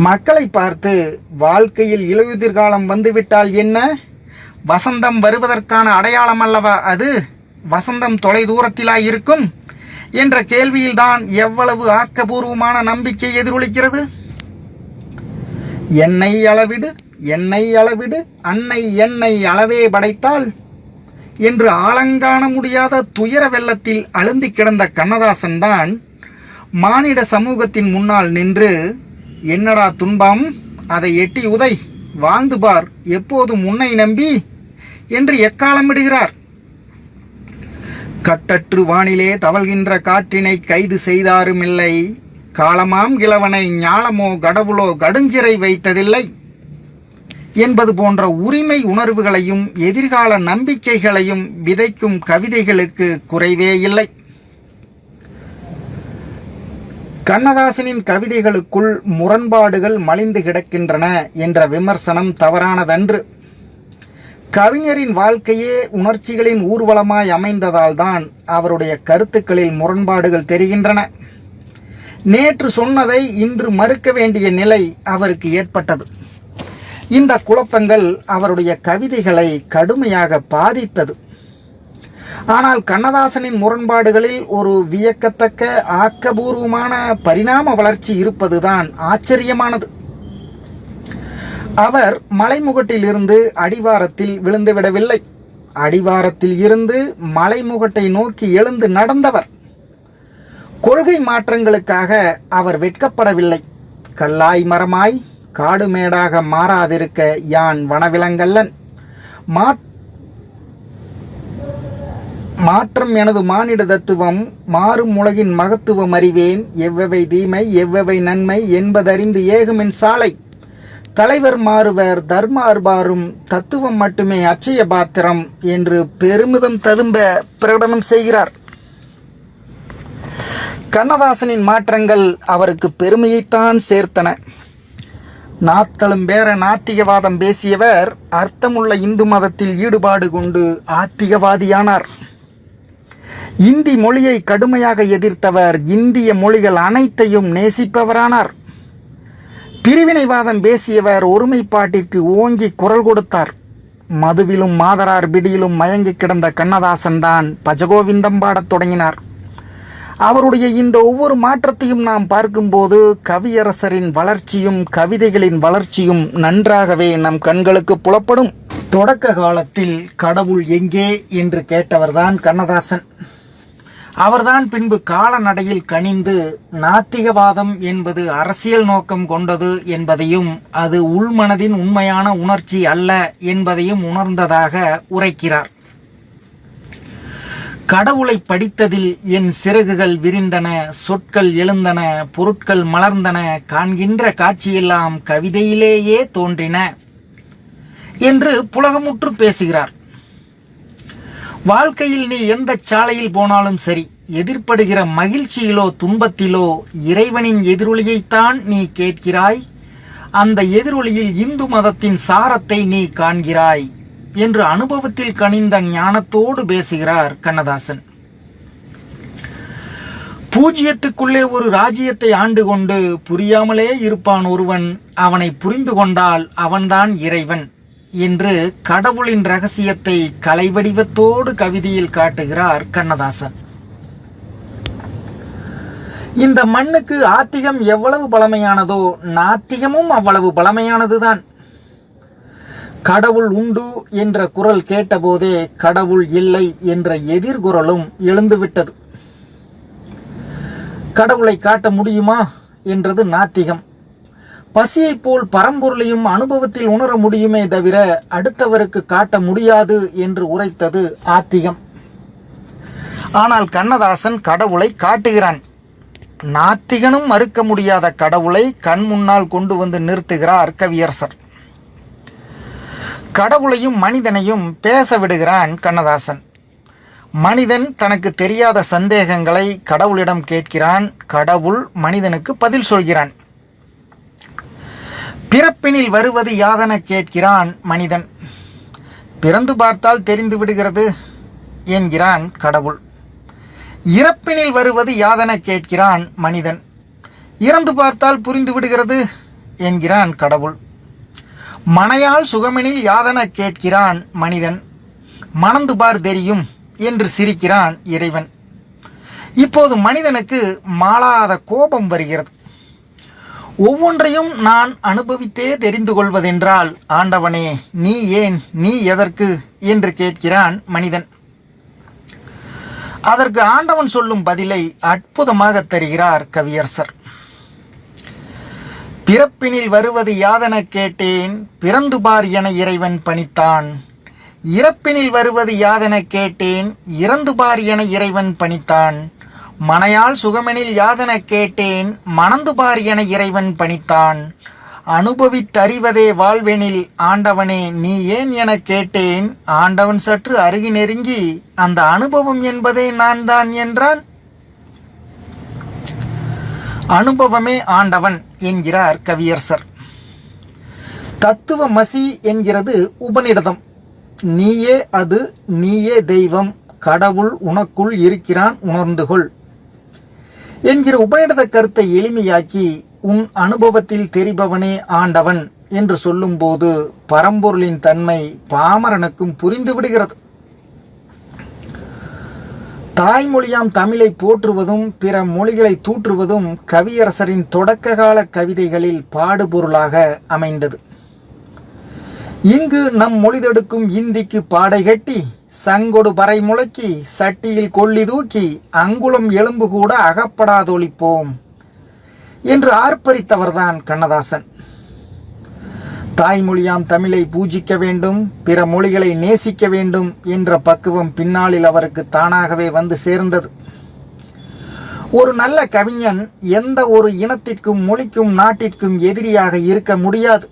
மக்களை பார்த்து வாழ்க்கையில் இலையுதிர்காலம் வந்துவிட்டால் என்ன, வசந்தம் வருவதற்கான அடையாளம் அல்லவா அது, வசந்தம் தொலை தூரத்திலா இருக்கும் என்ற கேள்வியில்தான் எவ்வளவு ஆக்கபூர்வமான நம்பிக்கை எதிரொலிக்கிறது. என்னை அளவிடு, என்னை அளவிடு, அன்னை என்னை அளவே படைத்தாள் என்று ஆழங்காண முடியாத துயர வெள்ளத்தில் அழுந்தி கிடந்த கண்ணதாசன் தான் மானிட சமூகத்தின் முன்னால் நின்று, என்னடா துன்பம், அதை எட்டி உதை, வாழ்ந்து பார், எப்போதும் உன்னை நம்பி என்று எக்காலமிடுகிறார். கட்டற்று வானிலே தவழ்கின்ற காற்றினை கைது செய்தாரும் இல்லை, காலமாம் கிழவனை ஞாலமோ கடவுளோ கடுஞ்சிறை வைத்ததில்லை என்பது போன்ற உரிமை உணர்வுகளையும் எதிர்கால நம்பிக்கைகளையும் விதைக்கும் கவிதைகளுக்கு குறைவே இல்லை. கண்ணதாசனின் கவிதைகளுக்குள் முரண்பாடுகள் மலிந்து கிடக்கின்றன என்ற விமர்சனம் தவறானதன்று. கவிஞரின் வாழ்க்கையே உணர்ச்சிகளின் ஊர்வலமாய் அமைந்ததால் தான் அவருடைய கருத்துக்களில் முரண்பாடுகள் தெரிகின்றன. நேற்று சொன்னதை இன்று மறுக்க வேண்டிய நிலை அவருக்கு ஏற்பட்டது. இந்த குழப்பங்கள் அவருடைய கவிதைகளை கடுமையாக பாதித்தது. ஆனால் கண்ணதாசனின் முரண்பாடுகளில் ஒரு வியக்கத்தக்க ஆக்கபூர்வமான பரிணாம வளர்ச்சி இருப்பதுதான் ஆச்சரியமானது. அவர் மலைமுகட்டில் இருந்து அடிவாரத்தில் விழுந்துவிடவில்லை, அடிவாரத்தில் இருந்து மலைமுகட்டை நோக்கி எழுந்து நடந்தவர். கொள்கை மாற்றங்களுக்காக அவர் வெட்கப்படவில்லை. கல்லாய் மரமாய் காடு மேடாக மாறாதிருக்க யான் வனவிலங்கல்லன், மாற்றம் எனது மானிட தத்துவம், மாறும் உலகின் மகத்துவம் அறிவேன், எவ்வவை தீமை எவ்வவை நன்மை என்பதறிந்து ஏகுமின் சாலை, தலைவர் மாறுவர் தர்ம அர்பாரும், தத்துவம் மட்டுமே அச்சய பாத்திரம் என்று பெருமிதம் ததும்ப பிரகடனம் செய்கிறார். கண்ணதாசனின் மாற்றங்கள் அவருக்கு பெருமையைத்தான் சேர்த்தன. நாத்தலும் பேர நாத்திகவாதம் பேசியவர் அர்த்தமுள்ள இந்து மதத்தில் ஈடுபாடு கொண்டு ஆத்திகவாதியானார். இந்தி மொழியை கடுமையாக எதிர்த்தவர் இந்திய மொழிகள் அனைத்தையும் நேசிப்பவரானார். பிரிவினைவாதம் பேசியவர் ஒருமைப்பாட்டிற்கு ஓங்கி குரல் கொடுத்தார். மதுவிலும் மாதரார் பிடியிலும் மயங்கி கிடந்த கண்ணதாசன் தான் பஜகோவிந்தம் பாடத் தொடங்கினார். அவருடைய இந்த ஒவ்வொரு மாற்றத்தையும் நாம் பார்க்கும்போது கவியரசரின் வளர்ச்சியும் கவிதைகளின் வளர்ச்சியும் நன்றாகவே நம் கண்களுக்கு புலப்படும். தொடக்க காலத்தில் கடவுள் எங்கே என்று கேட்டவர்தான் கண்ணதாசன். அவர்தான் பின்பு காலநடையில் கனிந்து நாத்திகவாதம் என்பது அரசியல் நோக்கம் கொண்டது என்பதையும் அது உள்மனதின் உண்மையான உணர்ச்சி அல்ல என்பதையும் உணர்ந்ததாக உரைக்கிறார். கடவுளை படித்ததில் என் சிறகுகள் விரிந்தன, சொற்கள் எழுந்தன, பொருட்கள் மலர்ந்தன, காண்கின்ற காட்சியெல்லாம் கவிதையிலேயே தோன்றின என்று புலகமுற்று பேசுகிறார். வாழ்க்கையில் நீ எந்த சாலையில் போனாலும் சரி, எதிர்ப்படுகிற மகிழ்ச்சியிலோ துன்பத்திலோ இறைவனின் எதிரொலியைத்தான் நீ கேட்கிறாய். அந்த எதிரொலியில் இந்து மதத்தின் சாரத்தை நீ காண்கிறாய் என்று அனுபவத்தில் கனிந்த ஞானத்தோடு பேசுகிறார் கண்ணதாசன். பூஜ்யத்துக்குள்ளே ஒரு ராஜ்யத்தை ஆண்டு கொண்டு புரியாமலே இருப்பான் ஒருவன், அவனை புரிந்து கொண்டால் அவன்தான் இறைவன் என்று கடவுளின் ரகசியத்தை கலைவடிவத்தோடு கவிதையில் காட்டுகிறார் கண்ணதாசன். இந்த மண்ணுக்கு ஆத்திகம் எவ்வளவு பழமையானதோ நாத்திகமும் அவ்வளவு பழமையானதுதான். கடவுள் உண்டு என்ற குரல் கேட்டபோதே கடவுள் இல்லை என்ற எதிர்குரலும் எழுந்துவிட்டது. கடவுளை காட்ட முடியுமா என்றது நாத்திகம். பசியைப் போல் பரம்பொருளையும் அனுபவத்தில் உணர முடியுமே தவிர அடுத்தவருக்கு காட்ட முடியாது என்று உரைத்தது ஆத்திகம். ஆனால் கண்ணதாசன் கடவுளை காட்டுகிறான். நாத்திகனும் மறுக்க முடியாத கடவுளை கண் முன்னால் கொண்டு வந்து நிறுத்துகிறார் கவியரசர். கடவுளையும் மனிதனையும் பேச விடுகிறான் கண்ணதாசன். மனிதன் தனக்கு தெரியாத சந்தேகங்களை கடவுளிடம் கேட்கிறான். கடவுள் மனிதனுக்கு பதில் சொல்கிறான். பிறப்பினில் வருவது யாதென கேட்கிறான் மனிதன். பிறந்து பார்த்தால் தெரிந்து விடுகிறது என்கிறான் கடவுள். இறப்பினில் வருவது யாதென கேட்கிறான் மனிதன். இறந்து பார்த்தால் புரிந்து விடுகிறது என்கிறான் கடவுள். மனையால் சுகமெனில் யாதென கேட்கிறான் மனிதன். மணந்து பார் தெரியும் என்று சிரிக்கிறான் இறைவன். இப்போது மனிதனுக்கு மாளாத கோபம் வருகிறது. ஒவ்வொன்றையும் நான் அனுபவித்தே தெரிந்து கொள்வதென்றால் ஆண்டவனே நீ ஏன், நீ எதற்கு என்று கேட்கிறான் மனிதன். அதற்கு ஆண்டவன் சொல்லும் பதிலை அற்புதமாக தருகிறார் கவியரசர். பிறப்பினில் வருவது யாதென கேட்டேன், பிறந்து பார் என இறைவன் பணித்தான். இறப்பினில் வருவது யாதென கேட்டேன், இறந்து பார் என இறைவன் பணித்தான். மனையால் சுகமெனில் யாதென கேட்டேன், மணந்து பார் என இறைவன் பணித்தான். அனுபவித்தறிவதே வாழ்வெனில் ஆண்டவனே நீ ஏன் என கேட்டேன். ஆண்டவன் சற்று அருகி நெருங்கி அந்த அனுபவம் என்பதே நான் தான் என்றான். அனுபவமே ஆண்டவன் என்கிறார் கவியரசர். தத்துவமசி என்கிறது உபநிடதம். நீயே அது, நீயே தெய்வம், கடவுள் உனக்குள் இருக்கிறான் உணர்ந்துகொள் என்கிற உபநிடத கருத்தை எளிமையாக்கி உன் அனுபவத்தில் தெரிபவனே ஆண்டவன் என்று சொல்லும்போது பரம்பொருளின் தன்மை பாமரனுக்கும் புரிந்து விடுகிறது. தாய்மொழியாம் தமிழை போற்றுவதும் பிற மொழிகளை தூற்றுவதும் கவியரசரின் தொடக்ககால கவிதைகளில் பாடுபொருளாக அமைந்தது. இங்கு நம் மொழிதெடுக்கும் இந்திக்கு பாடை கட்டி சங்கொடு பறை முழக்கி சட்டியில் கொள்ளி தூக்கி அங்குளம் எலும்பு கூட அகப்படாதொழிப்போம் என்று ஆர்ப்பரித்தவர்தான் கண்ணதாசன். தாய்மொழியாம் தமிழை பூஜிக்க வேண்டும், பிற மொழிகளை நேசிக்க வேண்டும் என்ற பக்குவம் பின்னாளில் அவருக்கு தானாகவே வந்து சேர்ந்தது. ஒரு நல்ல கவிஞன் எந்த ஒரு இனத்திற்கும் மொழிக்கும் நாட்டிற்கும் எதிரியாக இருக்க முடியாது.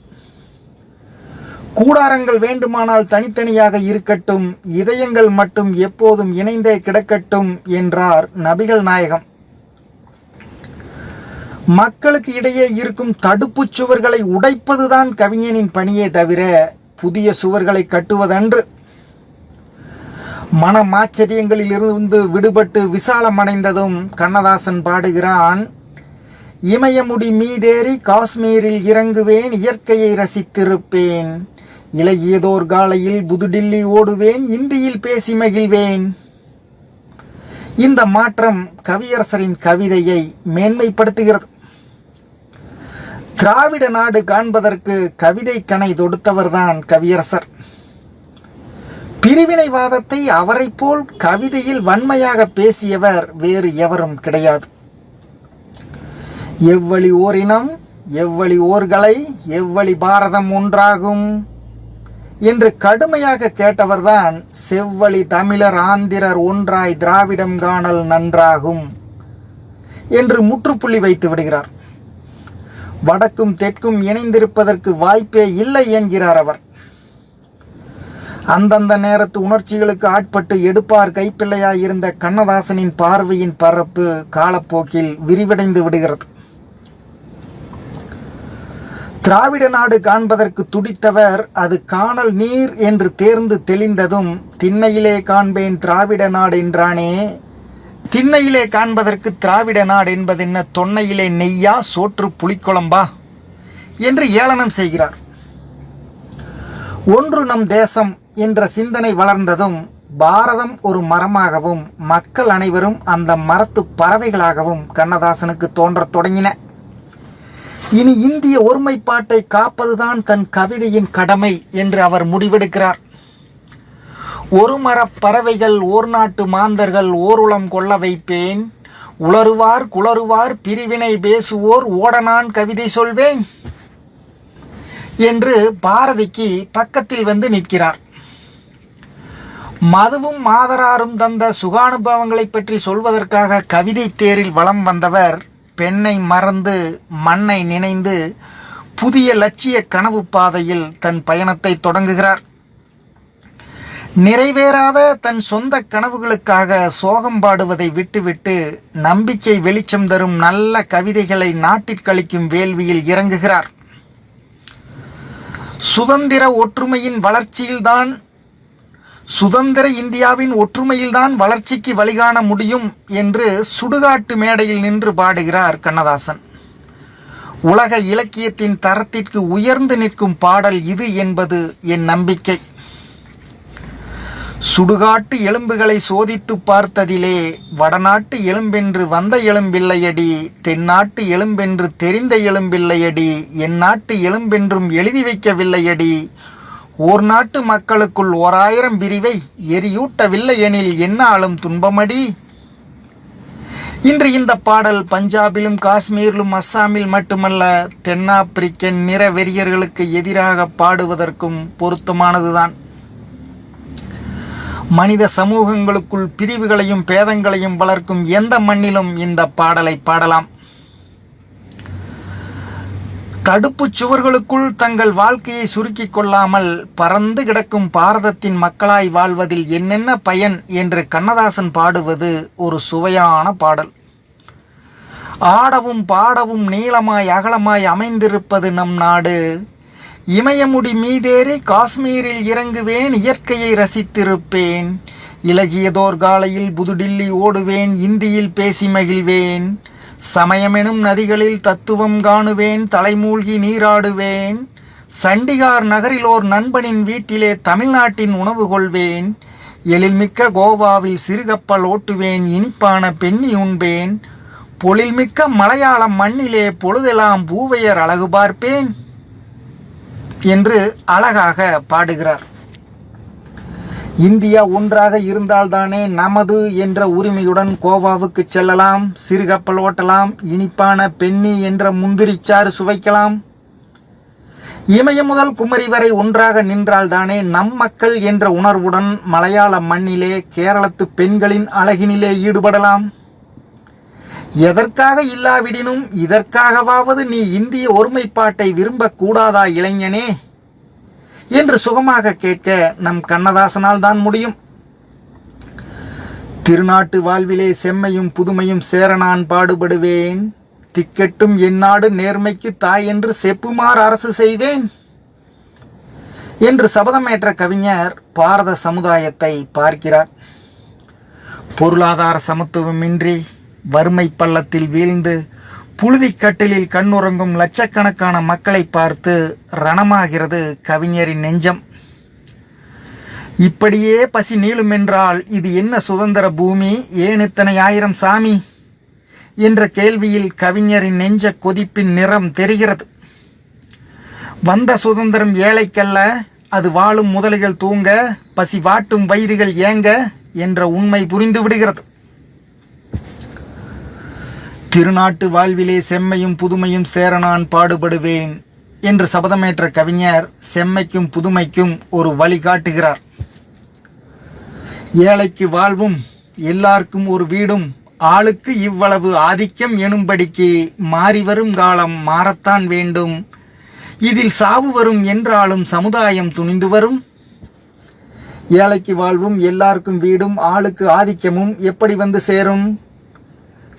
கூடாரங்கள் வேண்டுமானால் தனித்தனியாக இருக்கட்டும், இதயங்கள் மட்டும் எப்போதும் இணைந்தே கிடக்கட்டும் என்றார் நபிகள் நாயகம். மக்களுக்கு இடையே இருக்கும் தடுப்புச் சுவர்களை உடைப்பதுதான் கவிஞனின் பணியே தவிர புதிய சுவர்களை கட்டுவதன்று. மனமாச்சரியங்களில் இருந்து விடுபட்டு விசாலமடைந்ததும் கண்ணதாசன் பாடுகிறான். இமயமுடி மீதேறி காஷ்மீரில் இறங்குவேன், இயற்கையை ரசித்திருப்பேன். இலகியதோர் காலையில் புதுடில்லி ஓடுவேன், இந்தியில் பேசி மகிழ்வேன். இந்த மாற்றம் கவியரசரின் கவிதையை மேன்மைப்படுத்துகிறது. திராவிட நாடு காண்பதற்கு கவிதை கணை தொடுத்தவர்தான் கவியரசர். பிரிவினைவாதத்தை அவரை போல் கவிதையில் வன்மையாக பேசியவர் வேறு எவரும் கிடையாது. எவ்வழி ஓரினம், எவ்வழி ஓர்களை, எவ்வழி பாரதம் ஒன்றாகும் என்று கடுமையாக கேட்டவர்தான் செவ்வழி தமிழர் ஆந்திரர் ஒன்றாய் திராவிடம் காணல் நன்றாகும் என்று முற்றுப்புள்ளி வைத்து விடுகிறார். வடக்கும் தெற்கும் இணைந்திருப்பதற்கு வாய்ப்பே இல்லை என்கிறார் அவர். அந்தந்த நேரத்து உணர்ச்சிகளுக்கு ஆட்பட்டு எடுப்பார் கைப்பிள்ளையாய் இருந்த கண்ணதாசனின் பார்வையின் பரப்பு காலப்போக்கில் விரிவடைந்து விடுகிறது. திராவிட நாடு காண்பதற்கு துடித்தவர் அது காணல் நீர் என்று தேர்ந்து தெளிந்ததும் திண்ணையிலே காண்பேன் திராவிட நாடு என்றானே. திண்ணையிலே காண்பதற்கு திராவிட நாடு என்பதென்ன, தொன்னையிலே நெய்யா சோற்று புளிக்குழம்பா என்று ஏளனம் செய்கிறார். ஒன்று நம் தேசம் என்ற சிந்தனை வளர்ந்ததும் பாரதம் ஒரு மரமாகவும் மக்கள் அனைவரும் அந்த மரத்து பறவைகளாகவும் கண்ணதாசனுக்கு தோன்றத் தொடங்கின. இனி இந்திய ஒருமைப்பாட்டை காப்பதுதான் தன் கவிதையின் கடமை என்று அவர் முடிவெடுக்கிறார். ஒரு மரப் பறவைகள் ஓர் நாட்டு மாந்தர்கள் ஓருளம் கொள்ள வைப்பேன், உளறுவார் குளறுவார் பிரிவினை பேசுவோர் ஓட நான் கவிதை சொல்வேன் என்று பாரதிக்கு பக்கத்தில் வந்து நிற்கிறார். மதுவும் மாதராரும் தந்த சுகானுபவங்களை பற்றி சொல்வதற்காக கவிதை தேரில் வலம் வந்தவர் பெண்ணை மறந்து மண்ணை நினைந்து புதிய லட்சிய கனவு பாதையில் தன் பயணத்தை தொடங்குகிறார். நிறைவேறாத தன் சொந்த கனவுகளுக்காக சோகம் பாடுவதை விட்டுவிட்டு நம்பிக்கை வெளிச்சம் தரும் நல்ல கவிதைகளை நாட்டிற்கழிக்கும் வேள்வியில் இறங்குகிறார். சுதந்திர இந்தியாவின் ஒற்றுமையில்தான் வளர்ச்சிக்கு வழிகாண முடியும் என்று சுடுகாட்டு மேடையில் நின்று பாடுகிறார் கண்ணதாசன். உலக இலக்கியத்தின் தரத்திற்கு உயர்ந்து நிற்கும் பாடல் இது என்பது என் நம்பிக்கை. சுடுகாட்டு எலும்புகளை சோதித்து பார்த்ததிலே வடநாட்டு எலும்பென்று வந்த எலும்பில்லையடி, தென்னாட்டு எலும்பென்று தெரிந்த எலும்பில்லையடி, என் நாட்டு எலும்பென்றும் எழுதி வைக்கவில்லையடி, ஓர் நாட்டு மக்களுக்குள் 1000 பிரிவை எரியூட்டவில்லை எனில் என்னாலும் துன்பமடி. இன்று இந்த பாடல் பஞ்சாபிலும் காஷ்மீரிலும் அஸ்ஸாமில் மட்டுமல்ல தென்னாப்பிரிக்கன் நிற வெறியர்களுக்கு எதிராக பாடுவதற்கும் பொருத்தமானதுதான். மனித சமூகங்களுக்குள் பிரிவுகளையும் பேதங்களையும் வளர்க்கும் எந்த மண்ணிலும் இந்த பாடலை பாடலாம். தடுப்பு சுவர்களுக்குள் தங்கள் வாழ்க்கையை சுருக்கிக் கொள்ளாமல் பறந்து கிடக்கும் பாரதத்தின் மக்களாய் வாழ்வதில் என்னென்ன பயன் என்று கண்ணதாசன் பாடுவது ஒரு சுவையான பாடல். ஆடவும் பாடவும் நீளமாய் அகலமாய் அமைந்திருப்பது நம் நாடு, இமயமுடி மீதேறி காஷ்மீரில் இறங்குவேன், இயற்கையை ரசித்திருப்பேன், இலகியதோர் காலையில் புதுடில்லி ஓடுவேன், இந்தியில் பேசி மகிழ்வேன், சமயமெனும் நதிகளில் தத்துவம் காணுவேன், தலைமூழ்கி நீராடுவேன், சண்டிகார் நகரில் ஓர் நண்பனின் வீட்டிலே தமிழ்நாட்டின் உணவு கொள்வேன், எழில்மிக்க கோவாவில் சிறுகப்பல் ஓட்டுவேன், இனிப்பான பெண்ணி உண்பேன், பொழில்மிக்க மலையாளம் மண்ணிலே பொழுதெல்லாம் பூவையர் அழகு பார்ப்பேன் என்று அழகாக பாடுகிறார். இந்தியா ஒன்றாக இருந்தால்தானே நமது என்ற உரிமையுடன் கோவாவுக்கு செல்லலாம், சிறுகப்பல் ஓட்டலாம், இனிப்பான பெண்ணி என்ற முந்திரிச்சாறு சுவைக்கலாம். இமயம் முதல் குமரி வரை ஒன்றாக நின்றால்தானே நம் மக்கள் என்ற உணர்வுடன் மலையாள மண்ணிலே கேரளத்து பெண்களின் அழகினிலே ஈடுபடலாம். எதற்காக இல்லாவிடினும் இதற்காகவாவது நீ இந்திய ஒருமைப்பாட்டை விரும்பக்கூடாதா இளைஞனே என்று சுகமாக கேட்க நம் கண்ணதாசனால் தான் முடியும். திருநாட்டு வாழ்விலே செம்மையும் புதுமையும் சேர நான் பாடுபடுவேன், திக்கெட்டும் எந்நாடு நேர்மைக்கு தாய் என்று செப்புமாறு அரசு செய்வேன் என்று சபதமேற்ற கவிஞர் பாரத சமுதாயத்தை பார்க்கிறார். பொருளாதார சமத்துவமின்றி வறுமை பள்ளத்தில் வீழ்ந்து புழுதிக்கட்டிலில் கண்ணுறங்கும் லட்சக்கணக்கான மக்களை பார்த்து ரணமாகிறது கவிஞரின் நெஞ்சம். இப்படியே பசி நீளுமென்றால் இது என்ன சுதந்திர பூமி, ஏன் இத்தனை ஆயிரம் சாமி என்ற கேள்வியில் கவிஞரின் நெஞ்ச கொதிப்பின் நிறம் தெரிகிறது. வந்த சுதந்திரம் ஏழைக்கல்ல, அது வாழும் முதலைகள் தூங்க, பசி வாட்டும் வயிறுகள் ஏங்க என்ற உண்மை புரிந்து விடுகிறது. திருநாட்டு வாழ்விலே செம்மையும் புதுமையும் சேர நான் பாடுபடுவேன் என்று சபதமேற்ற கவிஞர் செம்மைக்கும் புதுமைக்கும் ஒரு வழி காட்டுகிறார். ஏழைக்கு வாழ்வும், எல்லாருக்கும் ஒரு வீடும், ஆளுக்கு இவ்வளவு ஆதிக்கம் எனும்படிக்கு மாறிவரும் காலம் மாறத்தான் வேண்டும். இதில் சாவு வரும் என்றாலும் சமுதாயம் துணிந்து வரும். ஏழைக்கு வாழ்வும், எல்லாருக்கும் வீடும், ஆளுக்கு ஆதிக்கமும் எப்படி வந்து சேரும்?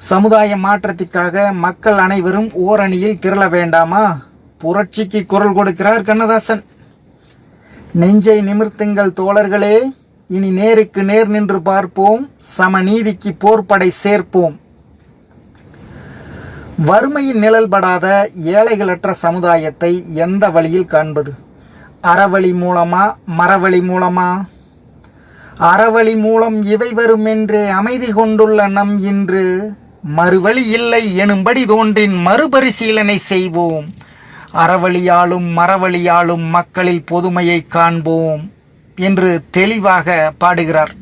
சமுதாய மாற்றத்திற்காக மக்கள் அனைவரும் ஓரணியில் திரள வேண்டாமா? புரட்சிக்கு குரல் கொடுக்கிறார் கண்ணதாசன். நெஞ்சை நிமிர்த்துங்கள் தோழர்களே, இனி நேருக்கு நேர் நின்று பார்ப்போம், சமநீதிக்கு போர்ப்படை சேர்ப்போம். வறுமையின் நிழல்படாத ஏழைகளற்ற சமுதாயத்தை எந்த வழியில் காண்பது? அறவழி மூலமா, மரவழி மூலமா? அறவழி மூலம் இவை வரும் என்றே அமைதி கொண்டுள்ள நம் இன்று மறுவழி இல்லை எனும்படி தோன்றின் மறுபரிசீலனை செய்வோம். அறவழியாலும் மரவழியாலும் மக்களில் பொதுமையை காண்போம் என்று தெளிவாக பாடுகிறார்.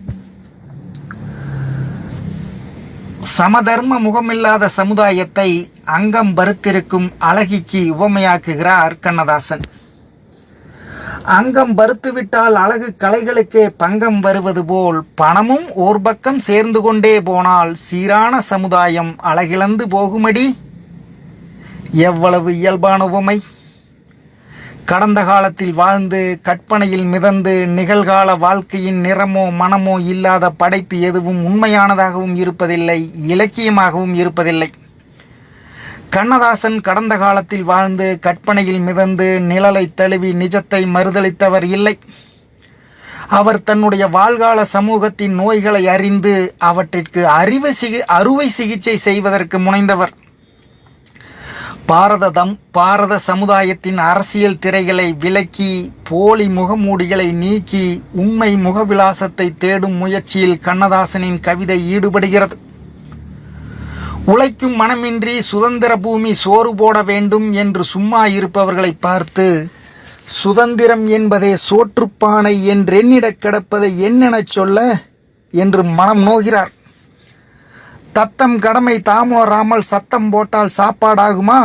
சமதர்ம முகமில்லாத சமுதாயத்தை அங்கம் பருத்திருக்கும் அழகிக்கு உவமையாக்குகிறார் கண்ணதாசன். அங்கம் பருத்துவிட்டால் அழகு கலைகளுக்கே பங்கம் வருவது போல் பணமும் ஓர் பக்கம் சேர்ந்து கொண்டே போனால் சீரான சமுதாயம் அழகிழந்து போகுமடி. எவ்வளவு இயல்பான உவமை! கடந்த காலத்தில் வாழ்ந்து கற்பனையில் மிதந்து நிகழ்கால வாழ்க்கையின் நிறமோ மனமோ இல்லாத படைப்பு எதுவும் உண்மையானதாகவும் இருப்பதில்லை, இலக்கியமாகவும் இருப்பதில்லை. கண்ணதாசன் கடந்த காலத்தில் வாழ்ந்து கற்பனையில் மிதந்து நிழலை தழுவி நிஜத்தை மறுதளித்தவர் இல்லை. அவர் தன்னுடைய வாழ்கால சமூகத்தின் நோய்களை அறிந்து அவற்றிற்கு அறுவை சிகிச்சை செய்வதற்கு முனைந்தவர். பாரத சமுதாயத்தின் அரசியல் திரைகளை விலக்கி போலி முகமூடிகளை நீக்கி உண்மை முகவிலாசத்தை தேடும் முயற்சியில் கண்ணதாசனின் கவிதை ஈடுபடுகிறது. உழைக்கும் மனமின்றி சுதந்திர பூமி சோறு போட வேண்டும் என்று சும்மா இருப்பவர்களை பார்த்து சுதந்திரம் என்பதே சோற்றுப்பானை என்றெண்ணிடக் கிடப்பதை என்னெனச் சொல்ல என்று மனம் நோகிறார். தத்தம் கடமை தாமுணராமல் சத்தம் போட்டால் சாப்பாடாகுமா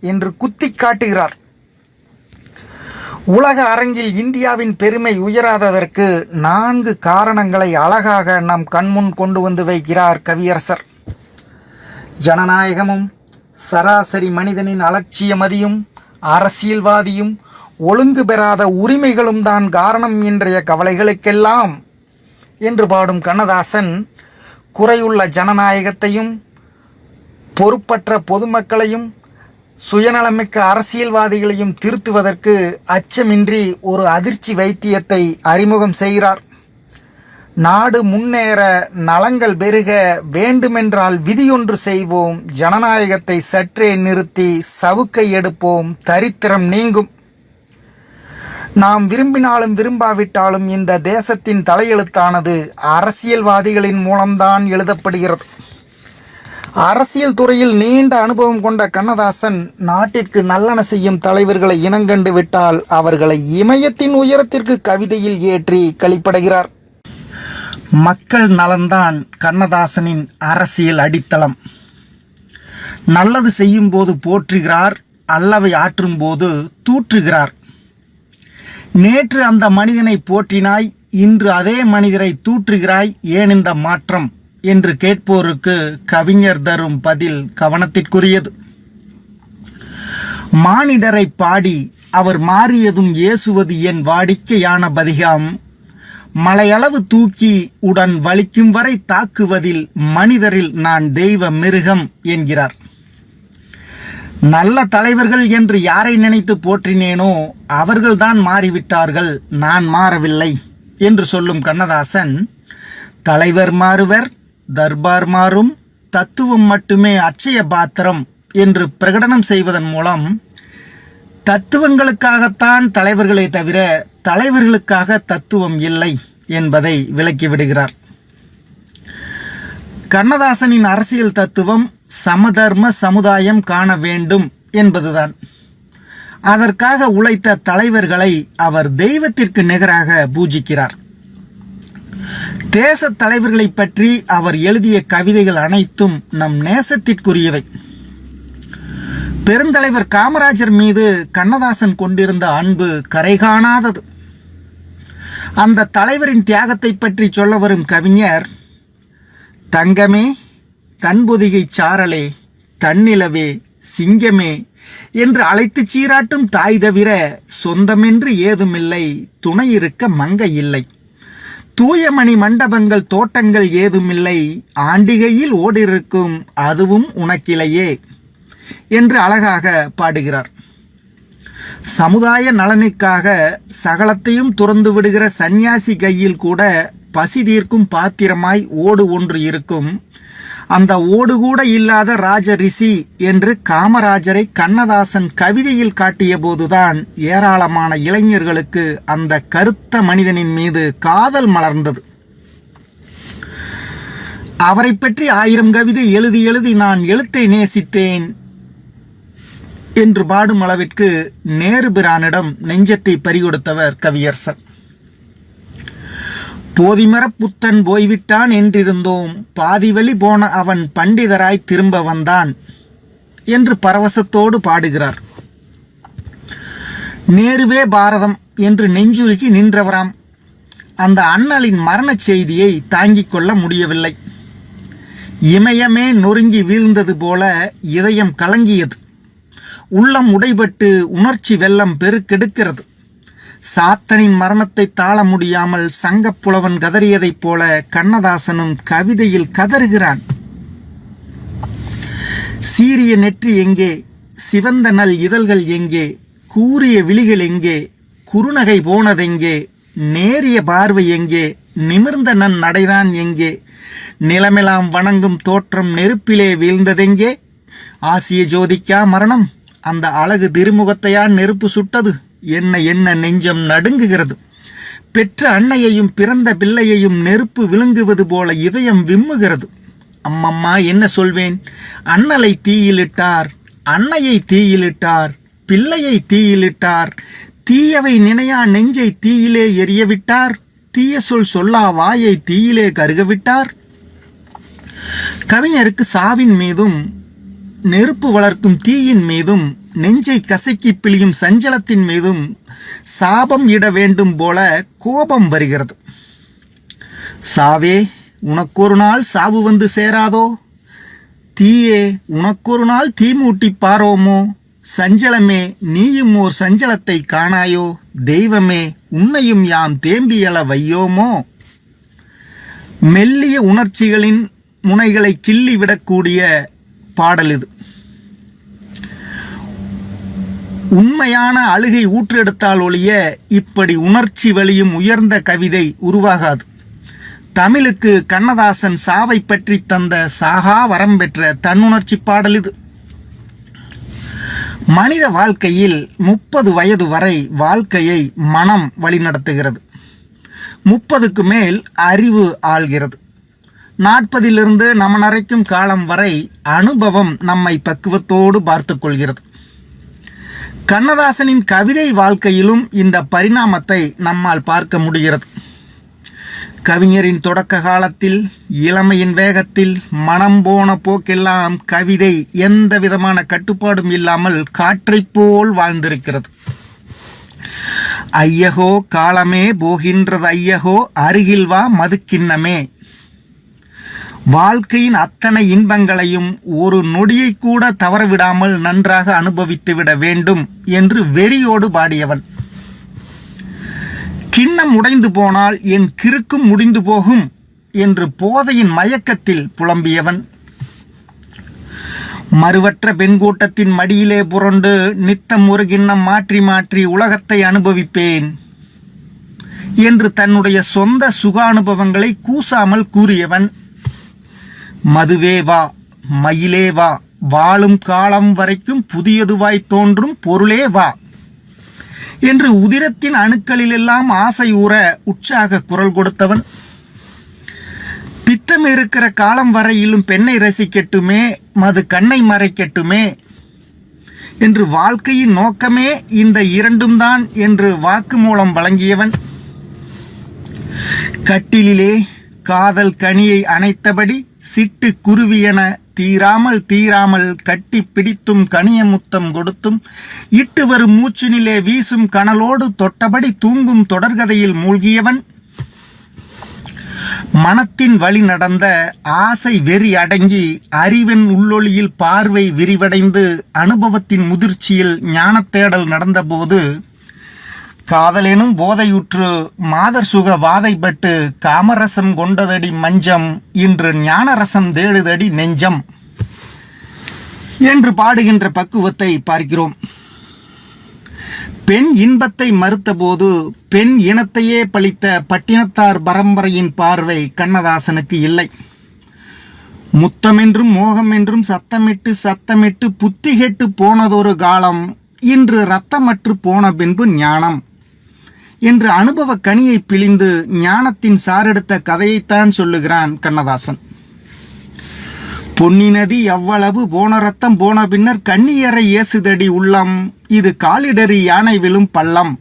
என்று குத்தி காட்டுகிறார். உலக அரங்கில் இந்தியாவின் பெருமை உயராததற்கு 4 காரணங்களை அழகாக நம் கண்முன் கொண்டு வந்து வைக்கிறார் கவியரசர். ஜனநாயகமும், சராசரி மனிதனின் அலட்சியமதியும், அரசியல்வாதியும், ஒழுங்கு பெறாத உரிமைகளும் தான் காரணம் இன்றைய கவலைகளுக்கெல்லாம் என்று பாடும் கண்ணதாசன் குறையுள்ள ஜனநாயகத்தையும், பொறுப்பற்ற பொதுமக்களையும், சுயநலமிக்க அரசியல்வாதிகளையும் திருத்துவதற்கு அச்சமின்றி ஒரு அதிர்ச்சி வைத்தியத்தை அறிமுகம் செய்கிறார். நாடு முன்னேற, நலங்கள் பெருக வேண்டுமென்றால் விதியொன்று செய்வோம், ஜனநாயகத்தை சற்றே நிறுத்தி சவுக்கை எடுப்போம், தரித்திரம் நீங்கும். நாம் விரும்பினாலும் விரும்பாவிட்டாலும் இந்த தேசத்தின் தலையெழுத்தானது அரசியல்வாதிகளின் மூலம்தான் எழுதப்படுகிறது. அரசியல் துறையில் நீண்ட அனுபவம் கொண்ட கண்ணதாசன் நாட்டிற்கு நல்லன செய்யும் தலைவர்களை இனங்கண்டு விட்டால் அவர்களை இமயத்தின் உயரத்திற்கு கவிதையில் ஏற்றி களிப்படைகிறார். மக்கள் நலன்தான் கண்ணதாசனின் அரசியல் அடித்தளம். நல்லது செய்யும் போது போற்றுகிறார், அல்லவை ஆற்றும் போது தூற்றுகிறார். நேற்று அந்த மனிதனை போற்றினாய், இன்று அதே மனிதரை தூற்றுகிறாய், ஏன் இந்த மாற்றம் என்று கேட்போருக்கு கவிஞர் தரும் பதில் கவனத்திற்குரியது. மானிடரை பாடி அவர் மாறியதும் ஏசுவது என் வாடிக்கையான பதிகம். மலையளவு தூக்கி உடன் வலிக்கும் வரை தாக்குவதில் மனிதரில் நான் தெய்வ மிருகம் என்கிறார். நல்ல தலைவர்கள் என்று யாரை நினைத்து போற்றினேனோ அவர்கள்தான் மாறிவிட்டார்கள், நான் மாறவில்லை என்று சொல்லும் கண்ணதாசன், தலைவர் மாறுவர், தர்பார் மாறும், தத்துவம் மட்டுமே அட்சய பாத்திரம் என்று பிரகடனம் செய்வதன் மூலம் தத்துவங்களுக்காகத்தான் தலைவர்களே தவிர தலைவர்களுக்காக தத்துவம் இல்லை என்பதை விளக்கிவிடுகிறார். கண்ணதாசனின் அரசியல் தத்துவம் சமதர்ம சமுதாயம் காண வேண்டும் என்பதுதான். அதற்காக உழைத்த தலைவர்களை அவர் தெய்வத்திற்கு நிகராக பூஜிக்கிறார். தேச தலைவர்களை பற்றி அவர் எழுதிய கவிதைகள் அனைத்தும் நம் நேசத்திற்குரியவை. பெருந்தலைவர் காமராஜர் மீது கண்ணதாசன் கொண்டிருந்த அன்பு கரைகாணாதது. அந்த தலைவரின் தியாகத்தை பற்றி சொல்ல வரும் கவிஞர், தங்கமே, தன்பொதிகை சாரலே, தன்னிலவே, சிங்கமே என்று அழைத்து சீராட்டும் தாய் தவிர சொந்தமென்று ஏதுமில்லை, துணை இருக்க மங்கை இல்லை, தூயமணி மண்டபங்கள் தோட்டங்கள் ஏதுமில்லை, ஆண்டிகையில் ஓடிருக்கும் அதுவும் உனக்கிலையே என்று அழகாக பாடுகிறார். சமுதாய நலனுக்காக சகலத்தையும் துறந்து விடுகிற சந்நியாசி கையில் கூட பசி தீர்க்கும் பாத்திரமாய் ஓடு ஒன்று இருக்கும். அந்த ஓடு கூட இல்லாத ராஜ ரிஷி என்று காமராஜரை கண்ணதாசன் கவிதையில் காட்டிய போதுதான் ஏராளமான இளைஞர்களுக்கு அந்த கருத்த மனிதனின் மீது காதல் மலர்ந்தது. அவரை பற்றி 1000 கவிதை எழுதி எழுதி நான் எழுத்தை நேசித்தேன் என்று பாடும் அளவிற்கு நேரு பிரானிடம் நெஞ்சத்தை பறிகொடுத்தவர் கவியரசர். போதிமர புத்தன் போய்விட்டான் என்றிருந்தோம், பாதிவழி போன அவன் பண்டிதராய் திரும்ப வந்தான் என்று பரவசத்தோடு பாடுகிறார். நேருவே பாரதம் என்று நெஞ்சுருகி நின்றவராம். அந்த அண்ணலின் மரண செய்தியை தாங்கிக் கொள்ள முடியவில்லை. இமயமே நொறுங்கி வீழ்ந்தது போல இதயம் கலங்கியது. உள்ளம் உடைபட்டு உணர்ச்சி வெள்ளம் பெருக்கெடுக்கிறது. சாத்தனின் மரணத்தை தாழ முடியாமல் சங்கப்புலவன் கதறியதைப் போல கண்ணதாசனும் கவிதையில் கதறுகிறான். சீரிய நெற்றி எங்கே, சிவந்த நல் இதழ்கள் எங்கே, கூரிய விழிகள் எங்கே, குறுநகை போனதெங்கே, நேரிய பார்வை எங்கே, நிமிர்ந்த நன் நடைதான் எங்கே, நிலமெல்லாம் வணங்கும் தோற்றம் நெருப்பிலே வீழ்ந்ததெங்கே, ஆசிய ஜோதிக்கா மரணம், அந்த அழகு திருமுகத்தையா நெருப்பு சுட்டது, என்ன என்ன நெஞ்சம் நடுங்குகிறது, பெற்ற அன்னையையும் பிறந்த பிள்ளையையும் நெருப்பு விழுங்குவது போல இதயம் விம்முகிறது. அம்மம்மா என்ன சொல்வேன், அண்ணலை தீயிலிட்டார், அன்னையை தீயிலிட்டார், பிள்ளையை தீயிலிட்டார், தீயவை நினையா நெஞ்சை தீயிலே எரியவிட்டார், தீய சொல் சொல்லா வாயை தீயிலே கருகவிட்டார். கவிஞருக்கு சாவின் மீதும் நெருப்பு வளர்க்கும் தீயின் மீதும் நெஞ்சை கசக்கி பிழியும் சஞ்சலத்தின் மீதும் சாபம் இட வேண்டும் போல கோபம் வருகிறது. சாவே, உனக்கொரு நாள் சாவு வந்து சேராதோ, தீயே உனக்கொரு நாள் தீ மூட்டி பாரோமோ, சஞ்சலமே நீயும் ஓர் சஞ்சலத்தை காணாயோ, தெய்வமே உன்னையும் யாம் தேம்பியல வையோமோ. மெல்லிய உணர்ச்சிகளின் முனைகளை கிள்ளி விடக்கூடிய பாடல் இது. உண்மையான அழுகை ஊற்றெடுத்தால் ஒழிய இப்படி உணர்ச்சி வலியும் உயர்ந்த கவிதை உருவாகாது. தமிழுக்கு கண்ணதாசன் சாவை பற்றி தந்த சாகா வரம் பெற்ற தன்னுணர்ச்சி பாடல் இது. மனித வாழ்க்கையில் 30 வயது வரை வாழ்க்கையை மனம் வழிநடத்துகிறது. 30க்கு மேல் அறிவு ஆள்கிறது. 40லிருந்து நம்ம நரைக்கும் காலம் வரை அனுபவம் நம்மை பக்குவத்தோடு பார்த்து கொள்கிறது. கண்ணதாசனின் கவிதை வாழ்க்கையிலும் இந்த பரிணாமத்தை நம்மால் பார்க்க முடிகிறது. கவிஞரின் தொடக்க காலத்தில் இளமையின் வேகத்தில் மனம் போன போக்கெல்லாம் கவிதை எந்த விதமான கட்டுப்பாடும் இல்லாமல் காற்றைப் போல் வாழ்ந்திருக்கிறது. ஐயகோ காலமே போகின்றது ஐயகோ, அருகில் வா மதுக்கிண்ணமே. வாழ்க்கையின் அத்தனை இன்பங்களையும் ஒரு நொடியை கூட தவறவிடாமல் நன்றாக அனுபவித்துவிட வேண்டும் என்று வெறியோடு பாடியவன். கிண்ணம் உடைந்து போனால் என் கிறுக்கும் முடிந்து போகும் என்று போதையின் மயக்கத்தில் புலம்பியவன். மறுவற்ற பெண் கூட்டத்தின் மடியிலே புரண்டு நித்தம் ஒரு கிண்ணம் மாற்றி மாற்றி உலகத்தை அனுபவிப்பேன் என்று தன்னுடைய சொந்த சுக அனுபவங்களை கூசாமல் கூறியவன். மதுவே வா, மயிலே வா வாழும் காலம் வரைக்கும் புதியதுவாய் தோன்றும் பொருளே வா என்று உதிரத்தின் அணுக்களிலெல்லாம் ஆசை ஊற உற்சாக குரல் கொடுத்தவன். பித்தம் இருக்கிற காலம் வரையிலும் பெண்ணை ரசிக்கட்டுமே, மது கண்ணை மறைக்கட்டுமே என்று வாழ்க்கையின் நோக்கமே இந்த இரண்டும் தான் என்று வாக்குமூலம் வழங்கியவன். கட்டிலே காதல் கனியை அணைத்தபடி சிட்டு குருவியென தீராமல் கட்டி பிடித்தும் கனிய முத்தம் கொடுத்தும் இட்டு வரும் மூச்சினிலே வீசும் கனலோடு தொட்டபடி தூங்கும் தொடர்கதையில் மூழ்கியவன். மனத்தின் வழி நடந்த ஆசை வெறி அடங்கி அறிவின் உள்ளொளியில் பார்வை விரிவடைந்து அனுபவத்தின் முதிர்ச்சியில் ஞானத்தேடல் நடந்தபோது காதலெனும் போதையுற்று மாதர் சுக வாதைப்பட்டு காமரசம் கொண்டதடி மஞ்சம், இன்று ஞானரசம் தேடுதடி நெஞ்சம் என்று பாடுகின்ற பக்குவத்தை பார்க்கிறோம். பெண் இன்பத்தை மறுத்தபோது பெண் இனத்தையே பழித்த பட்டினத்தார் பரம்பரையின் பார்வை கண்ணதாசனுக்கு இல்லை. முத்தமென்றும் மோகம் என்றும் சத்தமிட்டு புத்தி கெட்டு போனதொரு காலம், இன்று ரத்தமற்று போன பின்பு ஞானம் என்று அனுபவ கனியை பிழிந்து ஞானத்தின் சாரெடுத்த கதையைத்தான் சொல்லுகிறான் கண்ணதாசன். பொன்னி நதி எவ்வளவு போன ரத்தம் போன பின்னர் கண்ணியரை ஏசுதடி உள்ளம், இது காலிடறி யானை விழும் பள்ளம்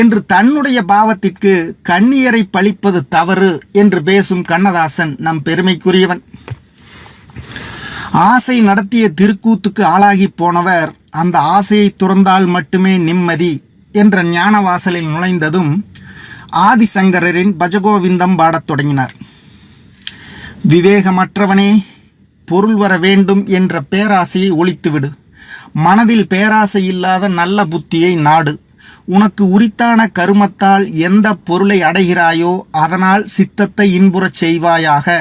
என்று தன்னுடைய பாவத்திற்கு கண்ணியரை பழிப்பது தவறு என்று பேசும் கண்ணதாசன் நம் பெருமைக்குரியவன். ஆசை நடத்திய திருக்கூத்துக்கு ஆளாகி போனவர் அந்த ஆசையை துறந்தால் மட்டுமே நிம்மதி என்ற ஞானவாசலில் நுழைந்ததும் ஆதிசங்கரின் பஜகோவிந்தம் பாடத் தொடங்கினார். விவேகமற்றவனே, பொருள் வர வேண்டும் என்ற பேராசையை ஒழித்துவிடு. மனதில் பேராசை இல்லாத நல்ல புத்தியை நாடு. உனக்கு உரித்தான கருமத்தால் எந்த பொருளை அடைகிறாயோ அதனால் சித்தத்தை இன்புறச் செய்வாயாக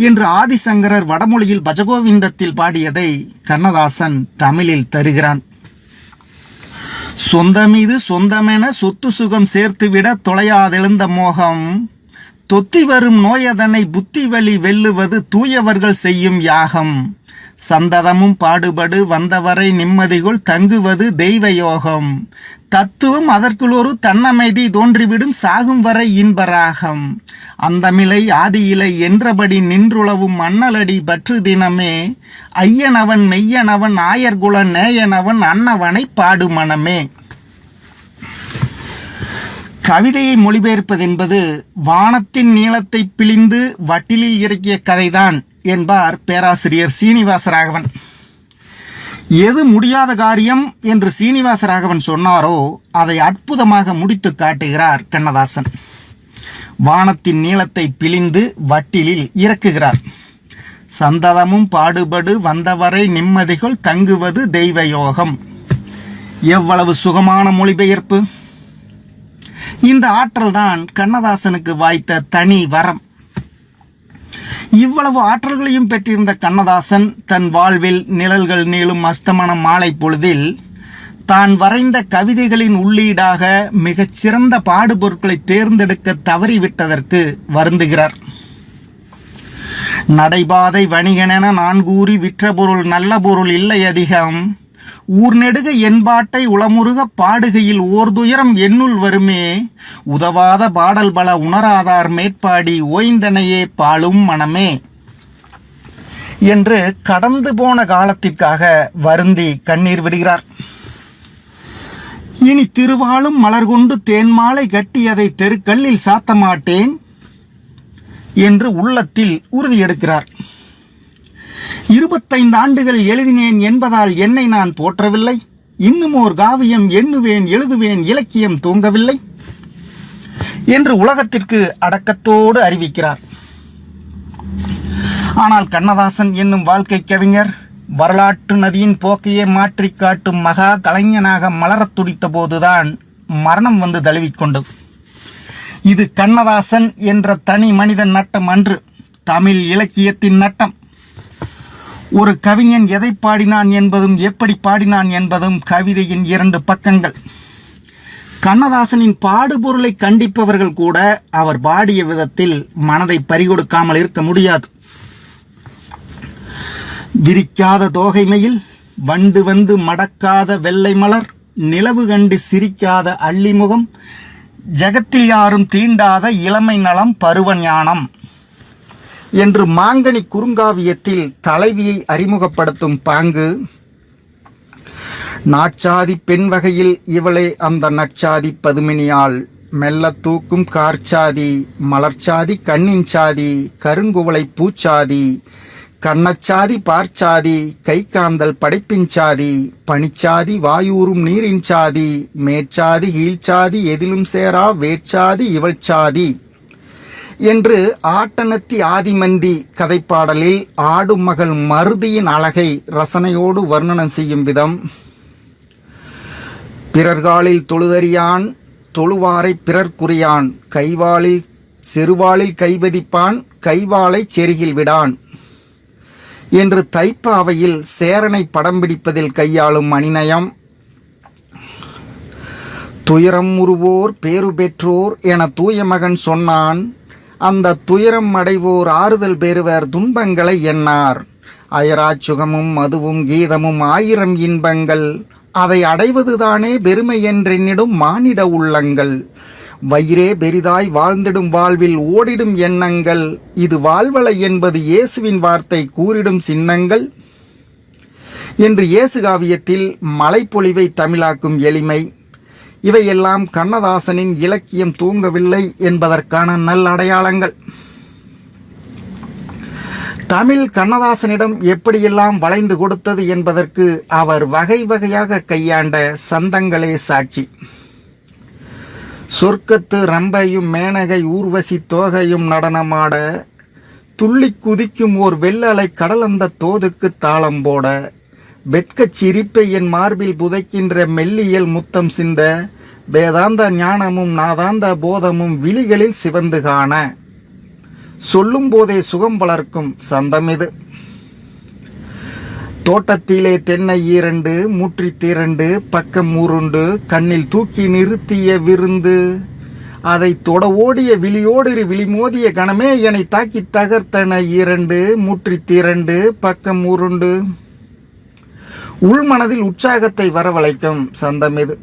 என்று ஆதிசங்கரர் வடமொழியில் பஜகோவிந்தத்தில் பாடியதை கண்ணதாசன் தமிழில் தருகிறான். சொந்தமீது சொந்தமென சொத்து சுகம் சேர்த்துவிட தொலையாதெழுந்த மோகம், தொத்தி வரும் நோயதனை புத்தி வழி வெல்லுவது தூயவர்கள் செய்யும் யாகம், சந்ததமும் பாடுபடு வந்தவரை நிம்மதிக்குள் தங்குவது தெய்வ யோகம், தத்துவம் அதற்குள் ஒரு தன்னமைதி தோன்றிவிடும் சாகும் வரை இன்பராகம், அந்தமிலை ஆதியிலை என்றபடி நின்றுளவும் மண்ணலடி பற்று தினமே, ஐயனவன் மெய்யனவன் ஆயர்குல நேயனவன் அன்னவனை பாடு மனமே. கவிதையை மொழிபெயர்ப்பதென்பது வானத்தின் நீளத்தை பிழிந்து வட்டிலில் இறக்கிய கதைதான் என்பார் பேராசிரியர் சீனிவாசராகவன். எது முடியாத காரியம் என்று சீனிவாசராகவன் சொன்னாரோ அதை அற்புதமாக முடித்து காட்டுகிறார் கண்ணதாசன். வானத்தின் நீளத்தை பிழிந்து வட்டிலில் இறக்குகிறார். சந்ததமும் பாடுபடு வந்தவரை நிம்மதிக்குள் தங்குவது தெய்வ யோகம். எவ்வளவு சுகமான மொழிபெயர்ப்பு! இந்த ஆற்றல் தான் கண்ணதாசனுக்கு வாய்த்த தனி வரம். இவ்வளவு ஆற்றல்களையும் பெற்றிருந்த கண்ணதாசன் தன் வாழ்வில் நிழல்கள் நீளும் அஸ்தமன மாலை பொழுதில் தான் வரைந்த கவிதைகளின் உள்ளீடாக மிகச் சிறந்த பாடுபொருட்களை தேர்ந்தெடுக்க தவறிவிட்டதற்கு வருந்துகிறார். நடைபாதை வணிகனென நான் கூறி விற்ற பொருள் நல்ல பொருள் இல்லை அதிகம், ஊர் நெடுக என்பாட்டை உளமுருக பாடுகையில் ஓர்துயரம் என்னுள் வருமே, உதவாத பாடல் பல உணராதார் மேற்பாடி ஓய்ந்தனையே பாலும் மனமே என்று கடந்து போன காலத்திற்காக வருந்தி கண்ணீர் விடுகிறார். இனி திருவாளும் மலர் கொண்டு தேன்மாலை கட்டி அதை தெருக்கல்லில் சாத்த மாட்டேன் என்று உள்ளத்தில் உறுதியெடுக்கிறார். 25 ஆண்டுகள் எழுதினேன் என்பதால் என்னை நான் போற்றவில்லை, இன்னும் ஓர் காவியம் எண்ணுவேன் எழுதுவேன் இலக்கியம் தூங்கவில்லை என்று உலகத்திற்கு அடக்கத்தோடு அறிவிக்கிறார். ஆனால் கண்ணதாசன் என்னும் வாழ்க்கை கவிஞர் வரலாற்று நதியின் போக்கையே மாற்றி காட்டும் மகா கலைஞனாக மலரத் துடித்த போதுதான் மரணம் வந்து தழுவிக்கொண்டது. இது கண்ணதாசன் என்ற தனி மனிதன் நட்டம் அன்று, தமிழ் இலக்கியத்தின் நட்டம். ஒரு கவிஞன் எதை பாடினான் என்பதும் எப்படி பாடினான் என்பதும் கவிதையின் 2 பக்கங்கள். கண்ணதாசனின் பாடுபொருளை கண்டிப்பவர்கள் கூட அவர் பாடிய விதத்தில் மனதை பறிகொடுக்காமல் இருக்க முடியாது. விரிக்காத தோகைமையில் வண்டு வந்து மடக்காத வெள்ளை மலர், நிலவு கண்டு சிரிக்காத அள்ளிமுகம், ஜகத்தில் யாரும் தீண்டாத இளமை நலம் பருவ ஞானம் என்று மாங்கனி குறுங்காவியத்தில் தலைவியை அறிமுகப்படுத்தும் பாங்கு. நாட்சாதி பெண் வகையில் இவளே அந்த நற்சாதி பதுமினியாள், மெல்ல தூக்கும் கார்ச்சாதி மலர்ச்சாதி கண்ணின் சாதி, கருங்குவளை பூச்சாதி கண்ணச்சாதி பார்ச்சாதி, கைக்காந்தல் படைப்பின் சாதி, பனிச்சாதி வாயூரும் நீரின் சாதி, மேற்சாதி கீழ்ச்சாதி எதிலும் சேரா வேட்சாதி இவள் சாதி என்று ஆட்டனத்தி ஆதிமந்தி கதைப்பாடலில் ஆடும் மகள் மருதியின் அழகை ரசனையோடு வர்ணனம் செய்யும் விதம். பிறர்காலில் தொழுதறியான் தொழுவாரை பிறர்க்குரியான், கைவாளில் செருவாளில் கைவதிப்பான் கைவாளை செருகில் விடான் என்று தைப்பாவையில் சேரனை படம் பிடிப்பதில் கையாளும் மணிநயம். துயரம் உருவோர் பேரு பெற்றோர் என தூய மகன் சொன்னான், அந்த துயரம் அடைவோர் ஆறுதல் பெறுவர் துன்பங்களை எண்ணார், அயராச் சுகமும் மதுவும் கீதமும் ஆயிரம் இன்பங்கள், அதை அடைவதுதானே பெருமை என்றெண்ணிடும் மானிட உள்ளங்கள், வயிறே பெரிதாய் வாழ்ந்திடும் வாழ்வில் ஓடிடும் எண்ணங்கள், இது வாழ்வலை என்பது இயேசுவின் வார்த்தை கூறிடும் சின்னங்கள் என்று இயேசு காவியத்தில் மலைப்பொழிவை தமிழாக்கும் எளிமை. இவையெல்லாம் கண்ணதாசனின் இலக்கியம் தூங்கவில்லை என்பதற்கான நல்லடையாளங்கள். தமிழ் கண்ணதாசனிடம் எப்படியெல்லாம் வளைந்து கொடுத்தது என்பதற்கு அவர் வகை வகையாக கையாண்ட சந்தங்களே சாட்சி. சொர்க்கத்து ரம்பையும் மேனகை ஊர்வசி தோகையும் நடனமாட, துள்ளி குதிக்கும் ஓர் வெள்ளலை கடலந்த தோதுக்கு தாளம் போட, வெட்கச் சிரிப்பை என் மார்பில் புதைக்கின்ற மெல்லியல் முத்தம் சிந்த, வேதாந்த ஞானமும் நாதாந்த போதமும் விழிகளில் சிவந்து காண, சொல்லும் போதே சுகம் வளர்க்கும் சந்தமிது. தோட்டத்திலே தென்னை ஈரண்டு முற்றி திரண்டு பக்கம் ஊருண்டு, கண்ணில் தூக்கி நிறுத்திய விருந்து, அதை தொட ஓடிய விழியோடு விழிமோதிய கணமே என்னை தாக்கி தகர்த்தன ஈரண்டு முற்றி திரண்டு பக்கம் ஊருண்டு. உள்மனதில் உற்சாகத்தை வரவழைக்கும் சந்தமிது.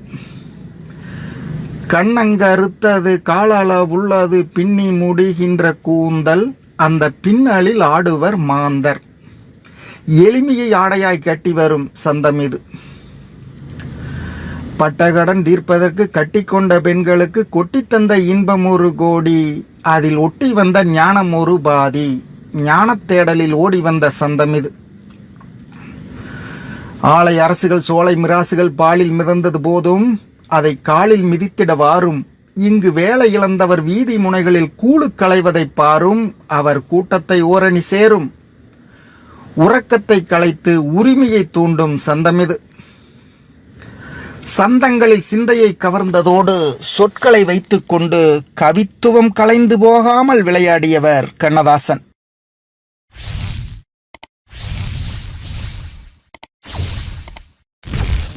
கண்ணங்க அறுத்தது காலால உள்ளது பின்னி முடிகின்ற கூந்தல், அந்த பின்னலில் ஆடுவர் மாந்தர், எளிமையை ஆடையாய் கட்டி வரும் சந்தமிது. பட்டகடன் தீர்ப்பதற்கு கட்டிக்கொண்ட பெண்களுக்கு கொட்டித்தந்த இன்பம் ஒரு கோடி, அதில் ஒட்டி வந்த ஞானம் ஒரு பாதி, ஞானத் தேடலில் ஓடி வந்த சந்தமிது. ஆலை அரசுகள் சோலை மிராசுகள் பாலில் மிதந்தது போதும் அதை காலில் மிதித்திட வாரும், இங்கு வேலை இழந்தவர் வீதி முனைகளில் கூழு களைவதை பாரும், அவர் கூட்டத்தை ஓரணி சேரும், உறக்கத்தை கலைத்து உரிமையை தூண்டும் சந்தமிது. சந்தங்களில் சிந்தையை கவர்ந்ததோடு சொற்களை வைத்துக்கொண்டு கவித்துவம் கலைந்து போகாமல் விளையாடியவர் கண்ணதாசன்.